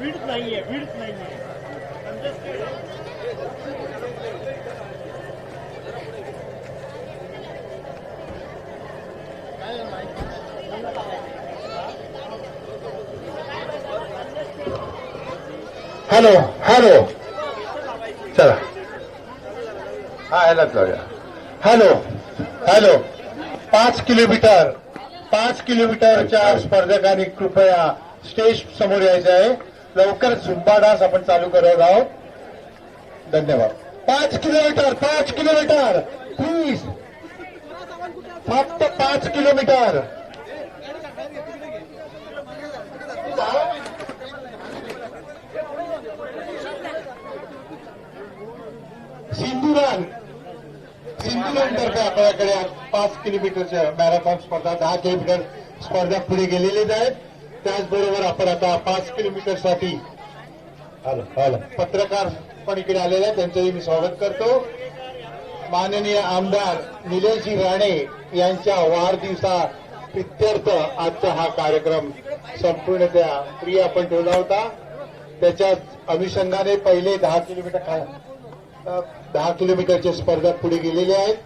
Width नाहीये, width नाहीये. Hello hello चला हा ह्यालाच लावूया. हॅलो हॅलो 5 किलोमीटरच्या स्पर्धकांनी कृपया स्टेज समोर यायचं आहे. लवकर झुंबा डान्स आपण चालू करत आहोत. धन्यवाद. 5 किलोमीटर प्लीज, फक्त 5 किलोमीटर. सिंधुरांतर्फे आपल्याकडे 5 किलोमीटरच्या मॅरेथॉन स्पर्धा, 10 किलोमीटर स्पर्धा पुढे गेलेल्या आहेत. त्याचबरोबर आपण आता 5 किलोमीटरसाठी पत्रकार पण इकडे आलेले आहेत. त्यांचंही मी स्वागत करतो. माननीय आमदार निलेशजी राणे यांच्या वाढदिवसा प्रित्यर्थ आजचा हा कार्यक्रम संपूर्णतः फ्री आपण ठेवला होता. त्याच्याच अनुषंगाने पहिले 10 किलोमीटरच्या स्पर्धा पुढे गेलेले आहेत.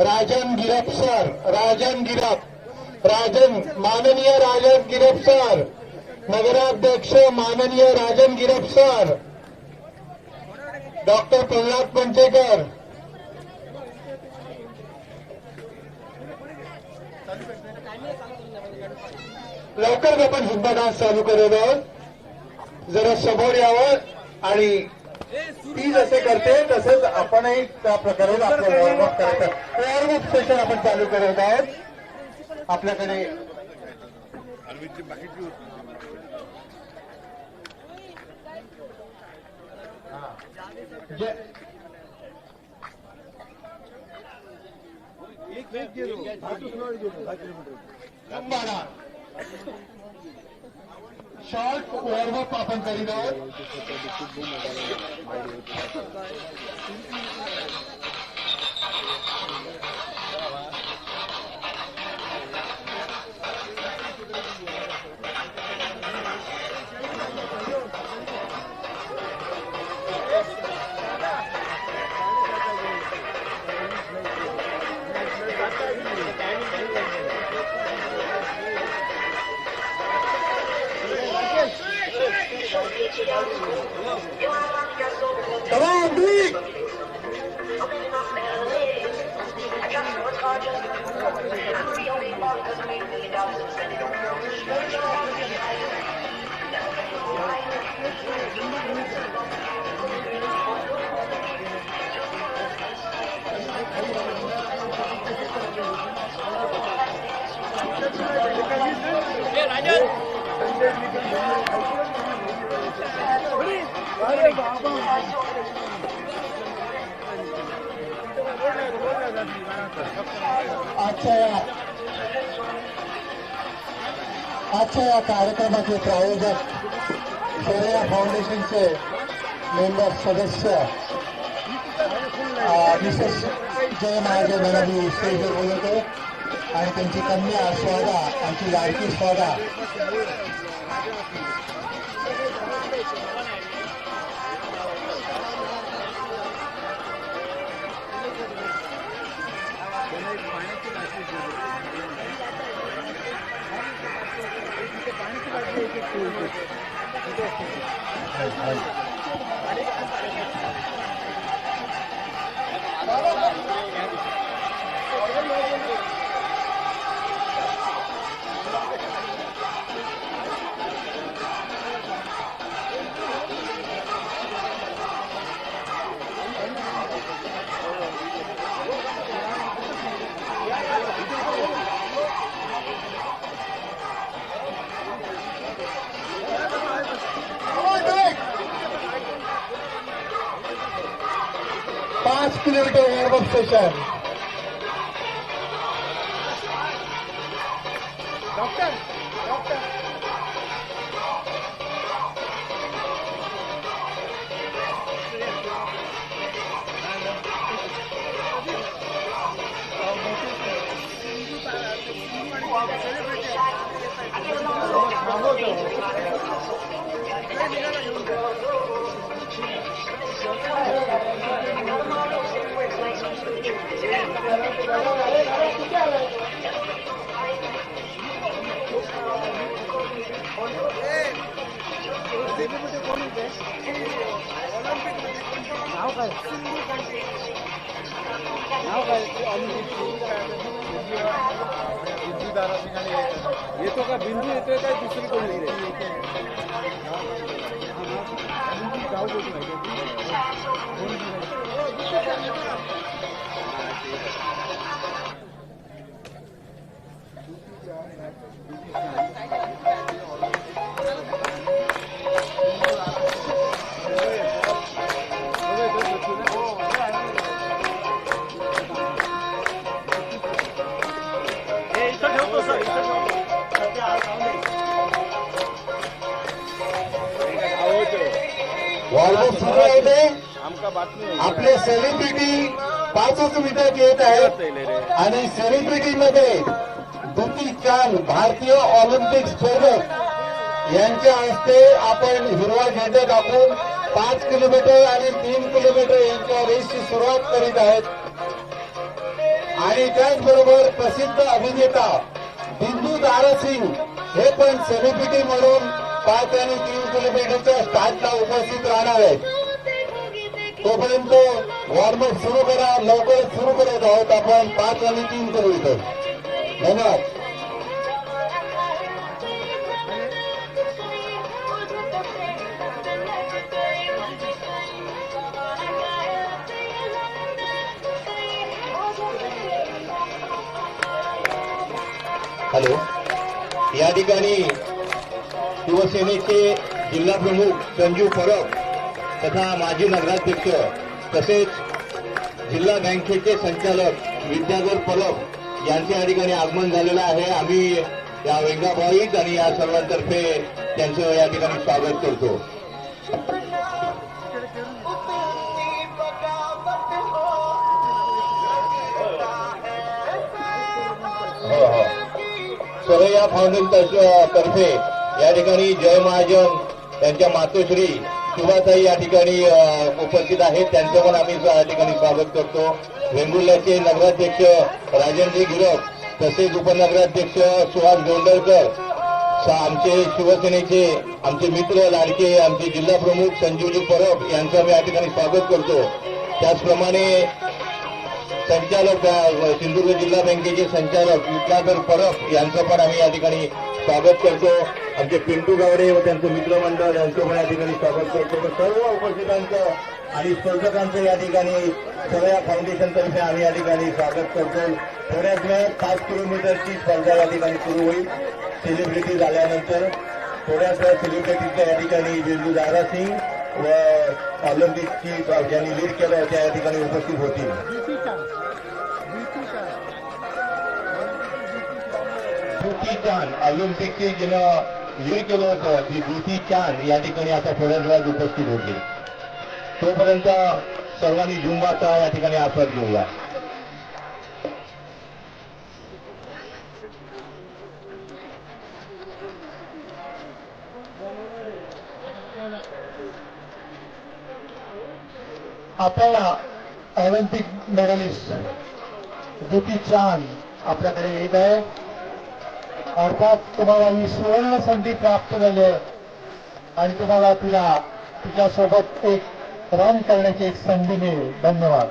राजन गिरप सर, माननीय राजन गिरप सर, नगराध्यक्ष माननीय राजन गिरप सर, डॉक्टर प्रल्हाद पंचेकर, लवकर आपण झुंबा डान्स चालू करत आहोत. जरा समोर यावं आणि ती जसे करते तसेच आपणही त्या प्रकारे आपलं वॉर्मअप करायचं. वॉर्मअप सेशन आपण चालू करत आहोत. आपल्याकडे शॉर्ट वॉर्मअप आपण करीत आहोत. Come on, Bleak! Hey, Rajan! आजच्या या कार्यक्रमाचे प्रायोजक शौर्या फाउंडेशनचे मेंबर सदस्य मिसेस जय महाजन यांनी स्टेजवर बोलवतो आणि त्यांची कन्या स्वादा, आमची लाडकी स्वादा किलोमीटर वॉर्मअप सेशन. येतो का बिंदू येतोय काय दुसरी कोणी वार्ड सुरू आहे. आपले सेलिब्रिटी 5च मिनिटात येत आहेत आणि सेलिब्रिटी मध्ये दुती चांद भारतीय ऑलिम्पिक स्पर्धक यांच्या हस्ते आपण हिरवा झेंडा दाखवून 5 किलोमीटर आणि 3 किलोमीटर यांच्या रेसची सुरुवात करीत आहेत. आणि त्याचबरोबर प्रसिद्ध अभिनेता बिंदू दारासिंग हे पण सेलिब्रिटी म्हणून 5 आणि 3 किलोमीटरच्या स्टार्टला उपस्थित राहणार आहेत. तोपर्यंत वॉर्मअप सुरू करा. लवकरच सुरू करत आहोत आपण 5 आणि 3 किलोमीटर. धन्यवाद. हॅलो. या ठिकाणी शिवसेनेचे जिल्हा प्रमुख संजू परब तथा माजी नगराध्यक्ष तसेच जिल्हा बँकेचे संचालक विद्याधर परब यांचे या ठिकाणी आगमन झालेलं आहे. आम्ही या वेंगा बॉईज आणि या सर्वांतर्फे त्यांचं या ठिकाणी स्वागत करतो. सरया फाउंडेशन तर्फे या ठिकाणी जय महाजन त्यांच्या मातोश्री शिवाताई या ठिकाणी उपस्थित आहेत. त्यांचं पण आम्ही या ठिकाणी स्वागत करतो. वेंगुर्ल्याचे नगराध्यक्ष राजेंद्र गिरप तसेच उपनगराध्यक्ष सुहास गोंडलकर, आमचे शिवसेनेचे आमचे मित्र लाडके आमचे जिल्हा प्रमुख संजूजी परब यांचं मी या ठिकाणी स्वागत करतो. त्याचप्रमाणे संचालक सिंधुदुर्ग जिल्हा बँकेचे संचालक विद्याधर परब यांचं पण आम्ही या ठिकाणी स्वागत करतो. आमचे पिंटू गावडे व त्यांचं मित्रमंडळ यांचं पण या ठिकाणी स्वागत करतो. सर्व उपस्थितांचं आणि स्पर्धकांचं या ठिकाणी सरया फाउंडेशन तर्फे आम्ही या ठिकाणी स्वागत करतो. थोड्याच वेळात 5 किलोमीटरची स्पर्धा या ठिकाणी सुरू होईल. सेलिब्रिटी झाल्यानंतर थोड्याच वेळात सेलिब्रिटीच्या या ठिकाणी बिंदू दारासिंग व ऑलिम्पिकची ज्यांनी लीड केलं होतं या ठिकाणी उपस्थित होतील. दुती चांद ऑलिम्पिकचे ज्यानं लीड केलं होतं ती दुती चांद या ठिकाणी आता थोड्याच वेळात उपस्थित होतील. तोपर्यंत सर्वांनी झुंबाचा या ठिकाणी आस्वाद घेऊया. आता ऑलिम्पिक मेडलिस्ट दुती चांद आपल्याकडे येत आहे. अर्थात तुम्हाला ही सुवर्ण संधी प्राप्त झाली आहे आणि तुम्हाला तिच्यासोबत एक रन करण्याची एक संधी मिळेल. धन्यवाद.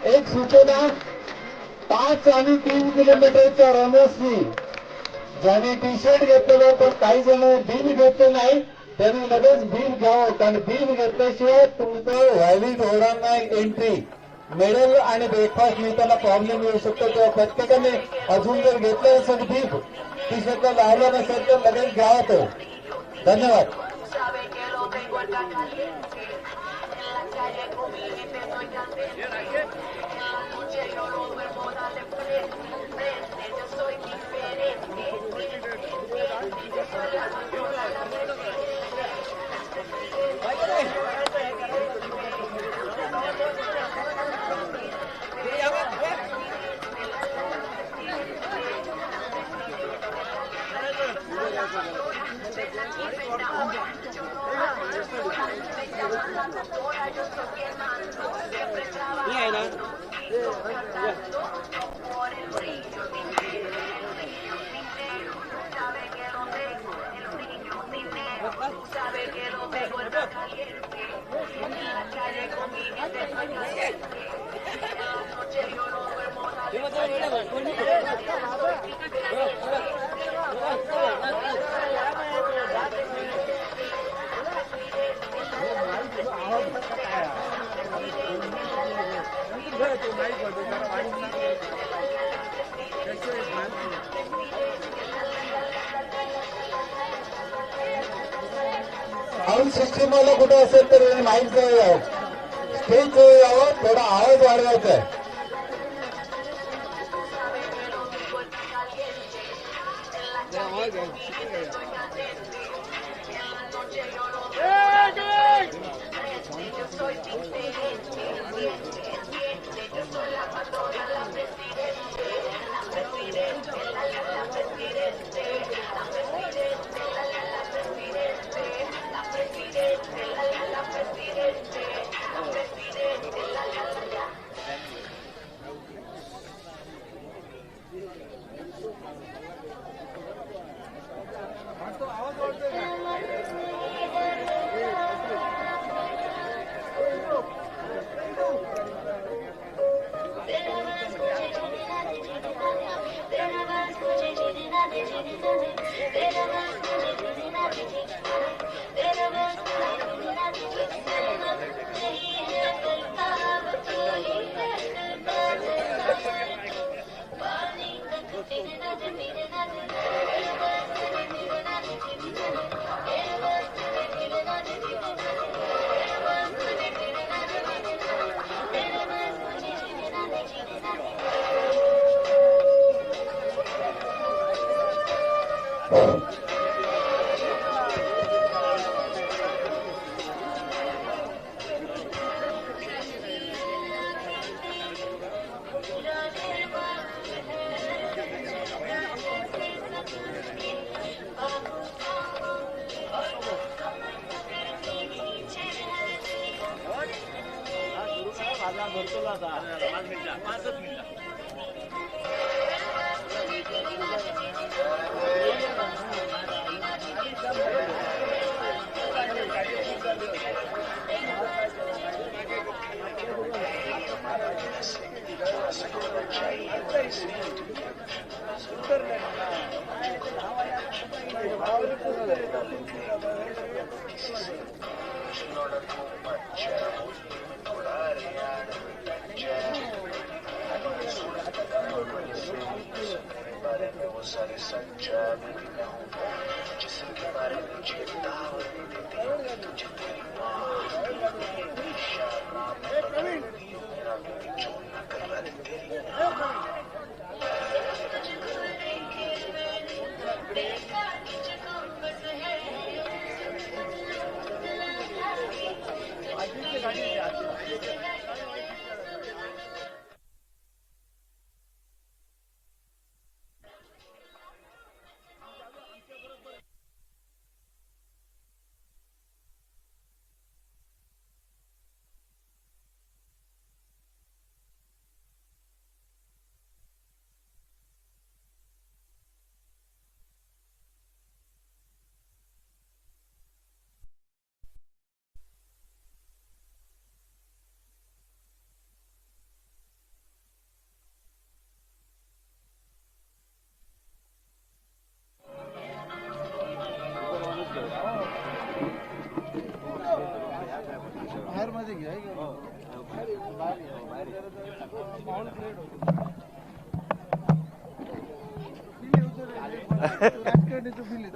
एक सूचना 5 आणि 3 किलोमीटरच्या रनर्सनी ज्याने टी शर्ट घेतलेलं पण काही जण बिल घेतलं नाही त्यांनी लगेच बिल घ्यावं. कारण बिल घेतल्याशिवाय तुमचं व्हॅलिड होणार नाही एंट्री. मेडल आणि ब्रेकफास्ट मिळताना प्रॉब्लेम येऊ शकतो. तेव्हा प्रत्येकाने अजून जर घेतलं असेल बिल टी शर्टला लावलं नसेल तर लगेच घ्यावं तो. धन्यवाद. साऊंड सिस्टीम वाला कुठे असेल तर माईक जवळ यावं, स्टेज जवळ यावं, थोडा आवाज वाढवायचा आहे.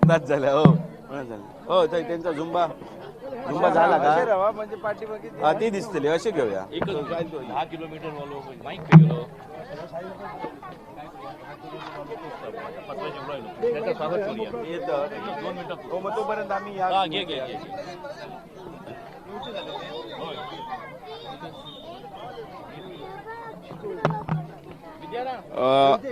नाच झाल्या हो, झालं हो. त्यांचा झुंबा झुंबा झाला असे का रवा म्हणजे पाठीमागे हा ती दिसतली असे घेऊया एकच 10 किलोमीटर वालो माईक पे गेलो त्याचं स्वागत करूया येतं 2 मिनिटं हो मग तोपर्यंत आम्ही या हा घे घे घे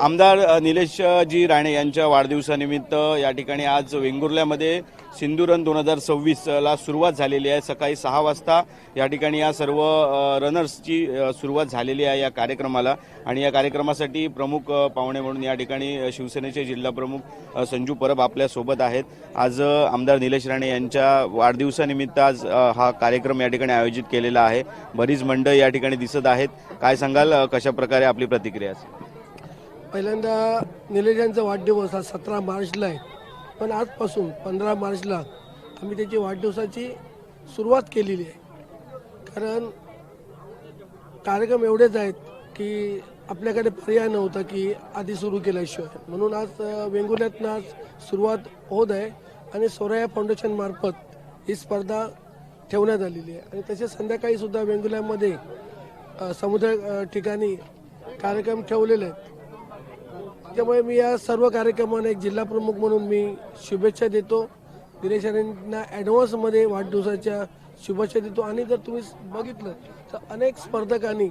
आमदार निलेशजी राणे यांच्या वाढदिवसानिमित्त या ठिकाणी आज वेंगुर्ल्यामध्ये सिंधुरन 2026 ला सुरुवात झालेली आहे. सकाळी 6 वाजता या ठिकाणी या सर्व रनर्सची सुरुवात झालेली आहे या कार्यक्रमाला आणि या कार्यक्रमासाठी प्रमुख पाहुणे म्हणून या ठिकाणी शिवसेनेचे जिल्हाप्रमुख संजू परब आपल्यासोबत आहेत. आज आमदार निलेश राणे यांच्या वाढदिवसानिमित्त आज हा कार्यक्रम या ठिकाणी आयोजित केलेला आहे. बरीच मंडळी या ठिकाणी दिसत आहेत. काय सांगाल, कशा प्रकारे आपली प्रतिक्रिया असेल? पहिल्यांदा निलेश यांचा वाढदिवस हा 17 मार्चला आहे, पण आजपासून 15 मार्चला आम्ही त्याची वाढदिवसाची सुरुवात केलेली आहे. कारण कार्यक्रम एवढेच आहेत की आपल्याकडे पर्याय नव्हता की आधी सुरू केल्याशिवाय, म्हणून आज वेंगुर्ल्यातनं आज सुरुवात होत आहे आणि सोराया फाउंडेशनमार्फत ही स्पर्धा ठेवण्यात आलेली आहे. आणि तसेच संध्याकाळीसुद्धा वेंगुर्ल्यामध्ये समुद्र ठिकाणी कार्यक्रम ठेवलेले आहेत. त्यामुळे मी या सर्व कार्यक्रमांना एक जिल्हा प्रमुख म्हणून मी शुभेच्छा देतो. निलेश यांना ॲडव्हान्समध्ये वाढदिवसाच्या शुभेच्छा देतो. आणि जर तुम्ही बघितलं तर अनेक स्पर्धकांनी,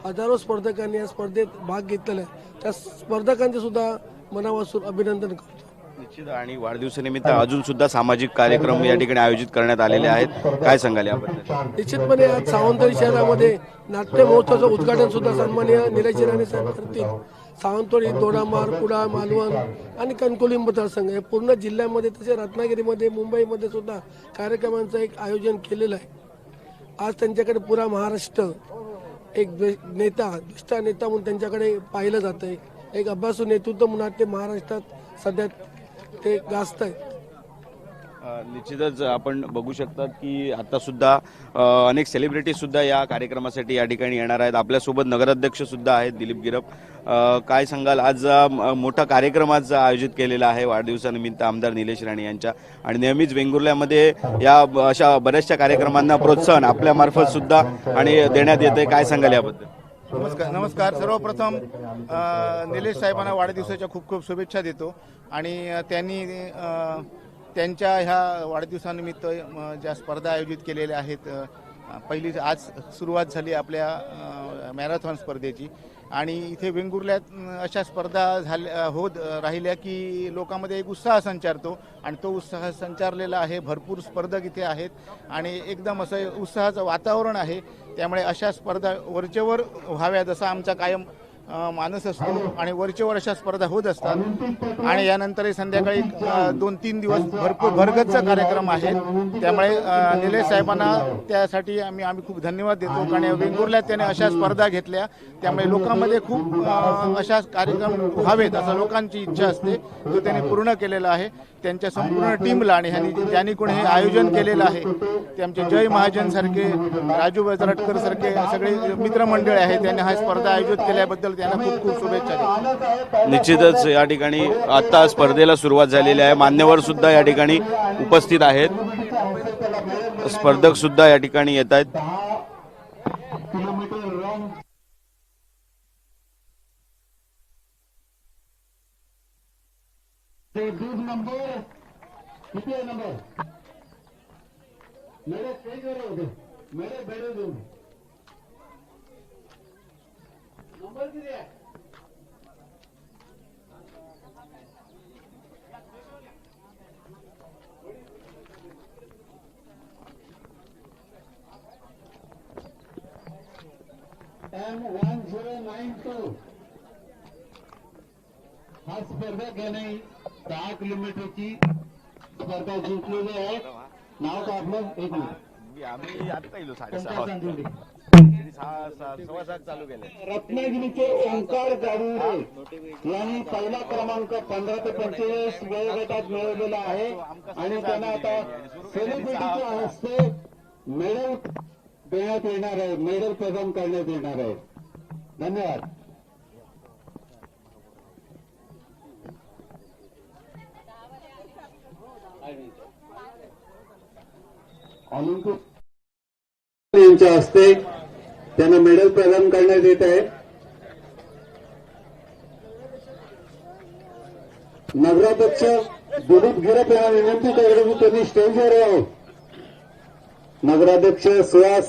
हजारो स्पर्धकांनी या स्पर्धेत भाग घेतलेला आहे. त्या स्पर्धकांचे सुद्धा मनापासून अभिनंदन करतो. निश्चित. आणि वाढदिवसानिमित्त अजून सुद्धा सामाजिक कार्यक्रम या ठिकाणी आयोजित करण्यात आलेले आहेत. काय सांगाल याबद्दल? निश्चितपणे आज सावंतवाडी शहरामध्ये नाट्य महोत्सवाचं उद्घाटन सुद्धा सन्माननीय निलेश राणे साहेब करतील. सावंतवाडी, दोडामार्ग, कुडाळ, मालवण आणि कणकवली मतदारसंघ हे पूर्ण जिल्ह्यामध्ये, तसे रत्नागिरीमध्ये, मुंबईमध्ये सुद्धा कार्यक्रमांचं एक आयोजन केलेलं आहे. आज त्यांच्याकडे पुरा महाराष्ट्र एक नेता, दुष्ट नेता म्हणून त्यांच्याकडे पाहिलं जातं आहे. एक अभ्यासू नेतृत्व म्हणून ते महाराष्ट्रात सध्या ते गाजत आहेत. निश्चितच आपण बघू शकतात की आता सुद्धा अनेक सेलिब्रिटी सुद्धा या कार्यक्रमासाठी या ठिकाणी येणार आहेत. आपल्यासोबत नगराध्यक्ष सुद्धा आहेत दिलीप गिरप. काय सांगाल, आज मोठा कार्यक्रम आज आयोजित केलेला आहे वाढदिवसानिमित्त आमदार निलेश राणे यांच्या, आणि नेहमीच वेंगुर्ल्यामध्ये या अशा बऱ्याचशा कार्यक्रमांना प्रोत्साहन आपल्या मार्फत सुद्धा आणि देण्यात येते. काय सांगाल याबद्दल? नमस्कार. सर्वप्रथम निलेश साहेबांना वाढदिवसाच्या खूप खूप शुभेच्छा देतो. आणि त्यांनी त्यांच्या ह्या वाढदिवसानिमित्त ज्या स्पर्धा आयोजित केलेल्या आहेत, पहिली आज सुरुवात झाली आपल्या मॅरेथॉन स्पर्धेची, आणि इथे वेंगुर्ल्यात अशा स्पर्धा होत राहिल्या की लोकांमध्ये एक उत्साह संचारतो, आणि तो उत्साह संचारलेला आहे. भरपूर स्पर्धक इथे आहेत आणि एकदम असं उत्साहाचं वातावरण आहे. त्यामुळे अशा स्पर्धा वरचेवर व्हाव्यात असा आमचा कायम मानस असतो, आणि वरचेवर अशा स्पर्धा होत असतात. आणि यानंतरही संध्याकाळी 2-3 दिवस भरपूर भरगतचा कार्यक्रम आहे. त्यामुळे निलेश साहेबांना त्यासाठी आम्ही खूप धन्यवाद देतो. कारण वेंगुर्ल्यात त्याने अशा स्पर्धा घेतल्या, त्यामुळे लोकांमध्ये खूप अशा कार्यक्रम व्हावेत असं लोकांची इच्छा असते, तो त्यांनी पूर्ण केलेला आहे. त्यांच्या संपूर्ण टीमला आणि ज्यांनी कोणी हे आयोजन केलेलं आहे ते आमचे जय महाजन सारखे, राजू बजरटकर सारखे सगळे मित्रमंडळ आहेत, त्यांनी हा स्पर्धा आयोजित केल्याबद्दल त्यांना खूप खूप शुभेच्छा देतो. निश्चितच या ठिकाणी आता स्पर्धेला सुरुवात झालेली आहे. मान्यवर सुद्धा या ठिकाणी उपस्थित आहेत, स्पर्धक सुद्धा या ठिकाणी येत आहेत. किती आहे नंबर? मेरे स्टेजवर होते, मेरे बेडे देऊन नंबर किती आहे? M1092 हा स्पर्धक याने 10 किलोमीटरची स्पर्धा जिंकलेली आहे. नाव का आपलं? एक मिनिट. आम्ही आता येलो 6:30 चालू केले. रत्नागिरीचे ओंकार जाडुरे यांनी पहिला क्रमांक 15 ते 25 वयोगटात मिळवलेला आहे, आणि त्यांना आता सेलिब्रिटीच्या हस्ते मेडल देण्यात येणार आहे, मेडल प्रदान करण्यात येणार आहे. धन्यवाद. ऑलिम्पिक यांच्या हस्ते त्यांना मेडल प्रदान करण्यात येत आहे. नगराध्यक्ष दिलीप गिरप यांना विनंती करतो की त्यांनी स्टेजवर यावं. नगराध्यक्ष सुहास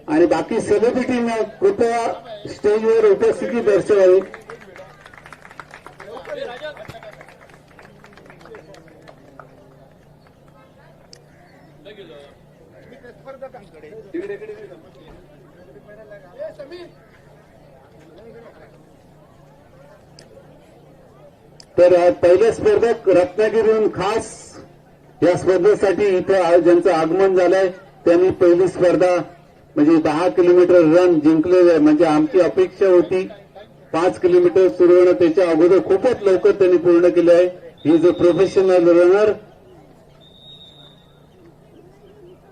आणि बाकी सेलिब्रिटींना कृपया स्टेजवर उपस्थिती दर्शवावी. तर पहिले स्पर्धक रत्नागिरीहून खास या स्पर्धेसाठी इथं ज्यांचं आगमन झालंय त्यांनी पहिली स्पर्धा म्हणजे 10 किलोमीटर रन जिंकलेले. म्हणजे आमची अपेक्षा होती 5 किलोमीटर सुरू होणं, त्याच्या अगोदर खूपच लवकर त्यांनी पूर्ण केलं आहे. He is a professional runner.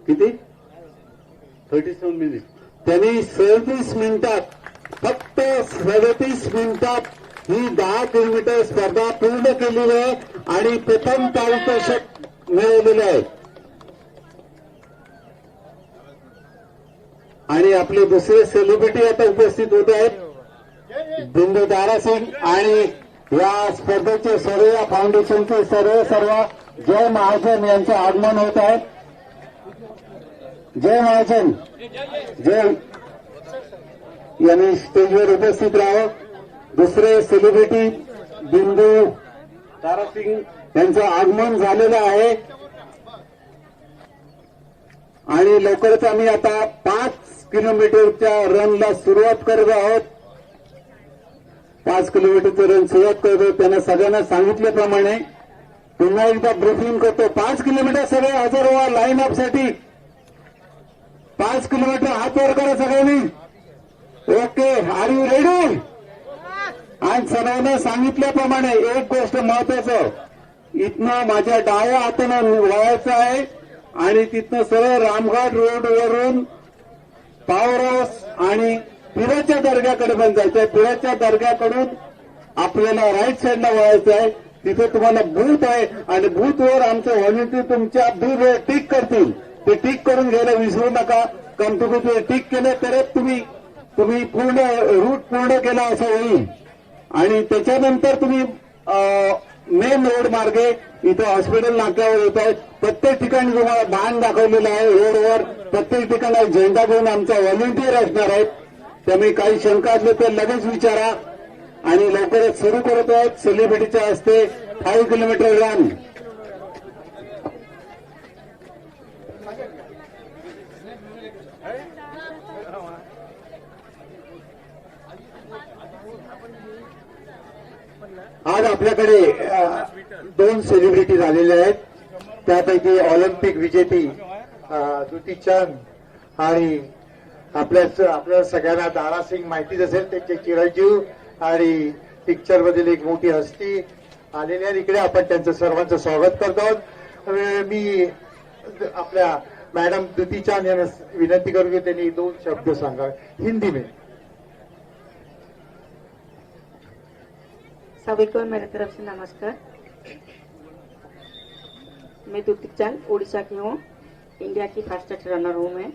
किती 37 मिनिट त्यांनी 37 मिनिटात फक्त 37 मिनिटात ही 10 किलोमीटर स्पर्धा पूर्ण केलेली आहे आणि प्रथम पारितोषिक मिळवलेलं आहे. आणि आपले दुसरे सेलिब्रिटी आता उपस्थित होत आहेत बिंदू दारासिंग आणि या स्पर्धेचे सर्व फाउंडेशनचे सर्व जय महाजन यांचे आगमन होत आहे. जय महाजन जय यांनी स्टेजवर उपस्थित राहावं. दुसरे सेलिब्रिटी बिंदू दारासिंग यांचं आगमन झालेलं आहे आणि लवकरच आम्ही आता 5 किलोमीटरच्या रनला सुरुवात करत आहोत. 5 किलोमीटरचं रन सुरुवात करतो. त्यांना सगळ्यांना सांगितल्याप्रमाणे पुन्हा एकदा ब्रीफिंग करतो. 5 किलोमीटर सगळे हजर व्हा लाईन अप साठी. 5 किलोमीटर हात वर करा सगळ्यांनी. Okay, are you ready? आणि सर्वांना सांगितल्याप्रमाणे एक गोष्ट महत्वाचं, इथनं माझ्या डाव्या हातानं वळायचं आहे आणि तिथनं सरळ रामघाट रोडवरून पॉवर हाऊस आणि पिराच्या दर्ग्याकडे पण जायचं आहे. पिराच्या दर्ग्याकडून आपल्याला राईट साईडला वळायचं आहे. तिथे तुम्हाला बूथ आहे आणि बूथवर आमचे व्हॉलंटियर तुमच्या बिलवर टिक करतील. ते टिक करून घ्यायला विसरू नका. कारण तुम्ही ते टिक केले तरच तुम्ही पूर्ण रूट पूर्ण केला असं होईल. आणि त्याच्यानंतर तुम्ही मेन रोड मार्गे इथं हॉस्पिटल नाक्यावर येत आहेत. प्रत्येक ठिकाणी तुम्हाला बाण दाखवलेलं आहे रोडवर. प्रत्येक ठिकाणी झेंडा घेऊन आमचा व्हॉलंटियर असणार आहेत. त्यामुळे काही शंका असले तर लगेच विचारा. आणि लवकरच सुरू करत आहेत सेलिब्रिटीच्या हस्ते 5 किलोमीटर रन. आज आपल्याकडे 2 सेलिब्रिटी झालेले आहेत. त्यापैकी ऑलिम्पिक विजेती दुती चंद आणि आपल्या सगळ्यांना दारासिंग माहितीच असेल. त्यांचे चिरंजीव आणि पिक्चर मधील एक मोठी हस्ती आलेली आहे. इकडे आपण त्यांचं सर्वांचं स्वागत करतो आहोत. मी आपल्या मॅडम दुती चंद यांना विनंती करू की त्यांनी 2 शब्द सांगावे हिंदी में. सभी को मेरे तरफ से नमस्कार. मैं दुती चंद उड़ीसा की हूँ. इंडिया की फास्टेस्ट रनर हूँ मैं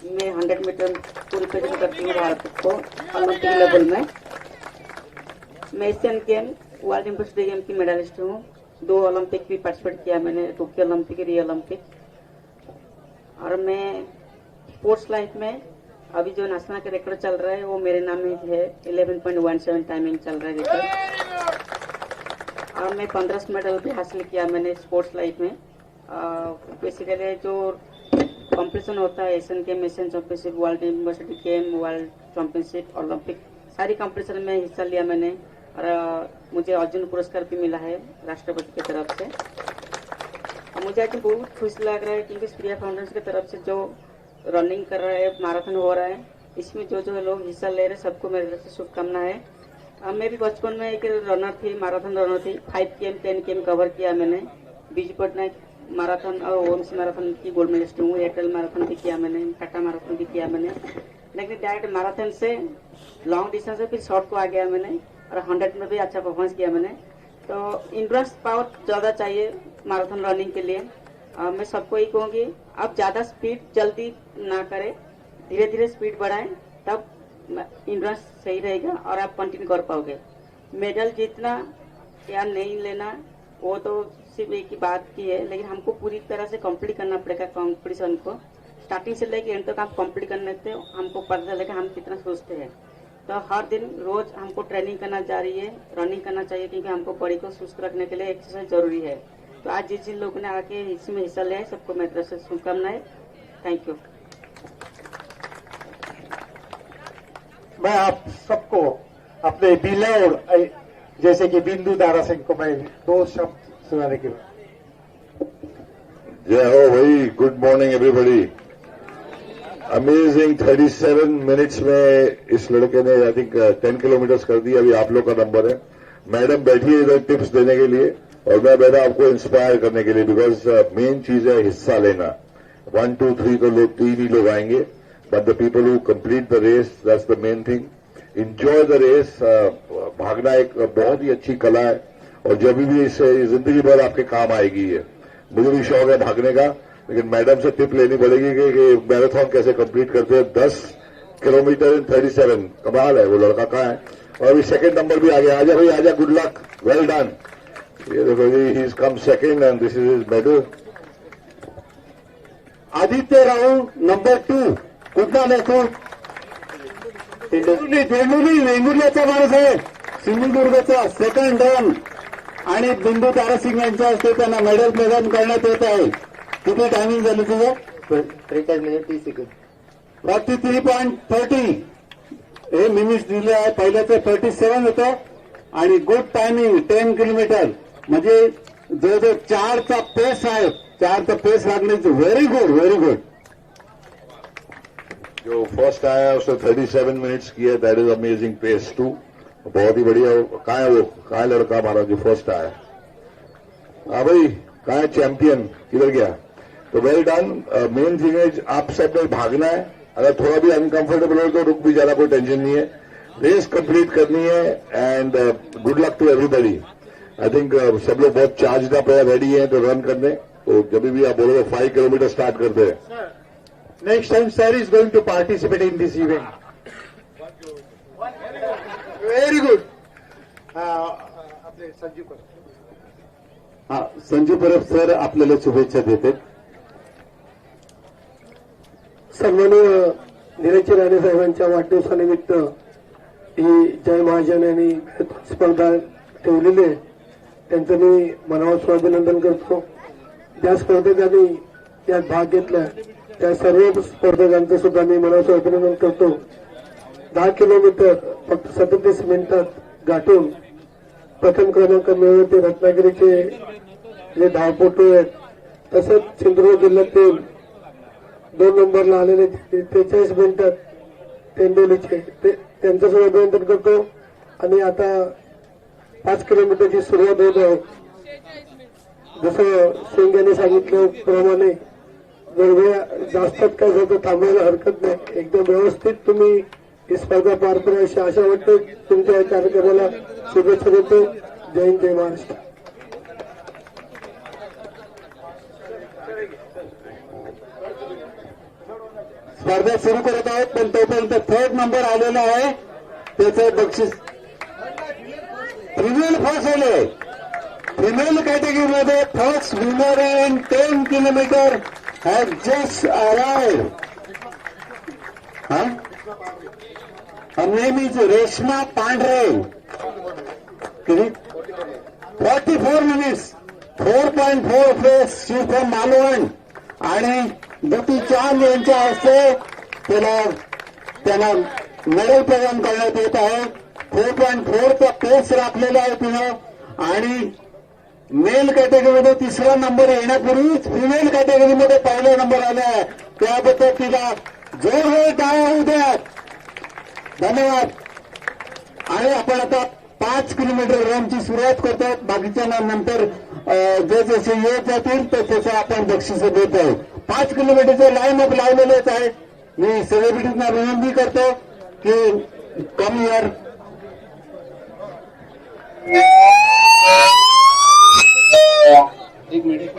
100 मीटर पूरी प्रेजेंट करती हूँ भारत को ओलंपिक लेवल में. मैं Asian game world university game की मेडलिस्ट हूँ. 2 ओलंपिक भी पार्टिसिपेट किया मैंने, टोक्यो ओलंपिक, रियो ओलंपिक. और मैं स्पोर्ट्स लाइफ में अभी जो नेशनल का रिकॉर्ड चल रहा है वो मेरे नाम में है. 11.17 टाइमिंग चल रहा है रिकॉर्ड. और मैं 15 मेडल भी हासिल किया मैंने स्पोर्ट्स लाइफ में. बेसिकली जो कंपटीशन होता है Asian game, Asian championship, world university game, world championship, Olympic, सारी कंपटीशन में हिस्सा लिया मैंने. और मुझे अर्जुन पुरस्कार भी मिला है राष्ट्रपति की तरफ से. और मुझे आज बहुत खुश लग रहा है क्योंकि स्प्रिया फाउंडेशन की तरफ से जो रनिंग कर रहा है, मैराथन हो रहा है, इसमें जो लोग हिस्सा ले रहे हैं सबको मेरी तरफ से शुभकामना है. मैं भी बचपन में एक रनर थी, मैराथन रनर थी. 5 km 10 km कवर किया मैंने. बीजू पटनायक मैराथन और ओएमसी मैराथन की गोल्ड मेडलिस्ट हूँ. एयरटेल मैराथन भी किया मैंने, टाटा मैराथन भी किया मैंने. लेकिन डायरेक्ट मैराथन से लॉन्ग डिस्टेंस से फिर शॉर्ट को आ गया मैंने. और 100 में भी अच्छा परफॉर्मेंस किया मैंने. तो इंड्योरेंस पावर ज़्यादा चाहिए मैराथन रनिंग के लिए. मैं सबको ही कहूँगी आप ज्यादा स्पीड जल्दी ना करें, धीरे धीरे स्पीड बढ़ाएं, तब इंड्योरेंस सही रहेगा और आप कंटिन्यू कर पाओगे। मेडल जीतना या नहीं लेना वो तो सिर्फ एक ही बात की है, लेकिन हमको पूरी तरह से कंप्लीट करना पड़ेगा कंपटीशन को। स्टार्टिंग से लेकर एंड तक हम कंप्लीट करने से हमको पता चलेगा हम कितना सोचते हैं। तो हर दिन रोज हमको ट्रेनिंग करना जारी है, रनिंग करना चाहिए, क्योंकि हमको बॉडी को सुस्त रखने के लिए एक्सरसाइज जरूरी है। तो आज जिन लोगों ने आके इसमें हिस्सा लिया है सबको मेरी तरफ से शुभकामनाएं। Thank you. मैं आप सबको अपने बिलोड जैसे कि बिंदु दारा सिंह को मैं 2 शब्द सुनाने के बाद। जय हो भाई, good morning everybody. Amazing 37 minutes में इस लड़के ने आई थिंक 10 किलोमीटर्स कर दिया। अभी आप लोग का नंबर है। मैडम बैठी है इधर टिप्स देने के लिए और मैं बैठा आपको इंस्पायर करने के लिए, बिकॉज मेन चीज है हिस्सा लेना। 1, 2, 3 तो लोग 3 ही लोग आएंगे, but the people who complete the race, that's the main thing. Enjoy the race. भागना एक बहुत ही अच्छी कला है और जब भी इसे जिंदगी भर आपके काम आएगी है। मुझे भी शौक है भागने का, लेकिन मैडम से टिप लेनी पड़ेगी कि मैराथन कैसे कंप्लीट करते हैं। 10 किलोमीटर इन 37, कमाल है। वो लड़का कहाँ है? और अभी सेकंड नंबर भी आ गया। आजा भाई आजा, गुड लक, वेल डन। ये देखो जी, he is come second and this is his medal. Aditya Rao number 2 कुठला नाही तो वेंगुर्ल्याचा माणूस आहे, सिंधुदुर्गचा सेकंड रन आणि बिंदू तारासिंग यांच्या हस्ते त्यांना मेडल प्रदान करण्यात येत आहे। किती टायमिंग झालं तुझं? 43 मिनिट 30 सेकंड 43.30 हे मिनिट्स दिले आहे। पहिल्याचं 37 होतं आणि गुड टायमिंग 10 किलोमीटर म्हणजे जवळजवळ 4चा पेस आहे। 4चा पेस लागण्याची व्हेरी गुड, व्हेरी गुड। जो फर्स्ट आया उसने 37 मिनट्स किया, that is amazing pace too. बहुत ही बढ़िया। कहाँ है वो, कहाँ है लड़का हमारा जो फर्स्ट आया? हाँ भाई, कहाँ है चैंपियन, किधर गया? तो वेल डन। मेन थिंग है आप सब में भागना है। अगर थोड़ा भी अनकंफर्टेबल हो तो रुक भी जाना, कोई टेंशन नहीं है। रेस कंप्लीट करनी है and good luck to everybody. I think सब लोग बहुत चार्ज अप है, रेडी है तो रन करने। तो जब भी आप बोलोगे 5 किलोमीटर स्टार्ट करते हैं। Next time, sir is going to participate in this event. Very good. Sanjeev Parab sir आपल्याला शुभेच्छा देते। सन्माननीय नीरज राणे साहेबांच्या वाढदिवसानिमित्त ही जय महाजन यांनी स्पर्धा ठेवलेली आहे, त्यांचं मी मनापासून अभिनंदन करतो। ज्या स्पर्धकांनी यात भाग घेतला त्या सर्व स्पर्धकांचं सुद्धा मी मनापासून अभिनंदन करतो। 10 किलोमीटर फक्त 37 मिनिटात गाठून प्रथम क्रमांक मिळवते रत्नागिरीचे जे धावपटू आहेत, तसंच सिंधुदुर्ग जिल्ह्यातील 2 नंबरला आलेले 43 मिनिटात तेंडोलीचे त्यांचं सुद्धा अभिनंदन करतो। आणि आता 5 किलोमीटरची सुरुवात होत आहे। जसं सिंग यांनी सांगितल्याप्रमाणे जर वेळ जास्तच काय होतं थांबायला हरकत नाही, एकदम व्यवस्थित तुम्ही ही स्पर्धा पार करा अशी आशा वाटते। तुमच्या या कार्यक्रमाला शुभेच्छा देतो। जय हिंद, जय महाराष्ट्र। स्पर्धा सुरू करत आहोत, पण तोपर्यंत 3rd नंबर आलेला आहे, त्याचं बक्षीस फिमेल फर्स्ट आले। फिमेल कॅटेगरीमध्ये first winner in 10 kilometre has just arrived. Her name is Reshma पांढरे। 44 minutes 4.4 face she from Malvan आणि ज्योती चांद यांच्या हस्ते त्यांना मेडल प्रदान करण्यात येत आहे। 4.4चा पेस राखलेला आहे तिनं आणि मेल कॅटेगरीमध्ये 3रा नंबर येण्यापूर्वीच फिमेल कॅटेगरीमध्ये 1ला नंबर आला आहे, त्याबद्दल तिला जोरदार टाळ्या होऊ द्या। धन्यवाद। आणि आपण आता 5 किलोमीटर रनची सुरुवात करतो। बाकीच्या नंतर जे जसे येत जातील तसं आपण बक्षीस देत आहोत। 5 किलोमीटरचे लाईन अप लावलेलेच आहे। मी सेलिब्रिटीजना विनंती करतो की कम हिअर। एक मिनिट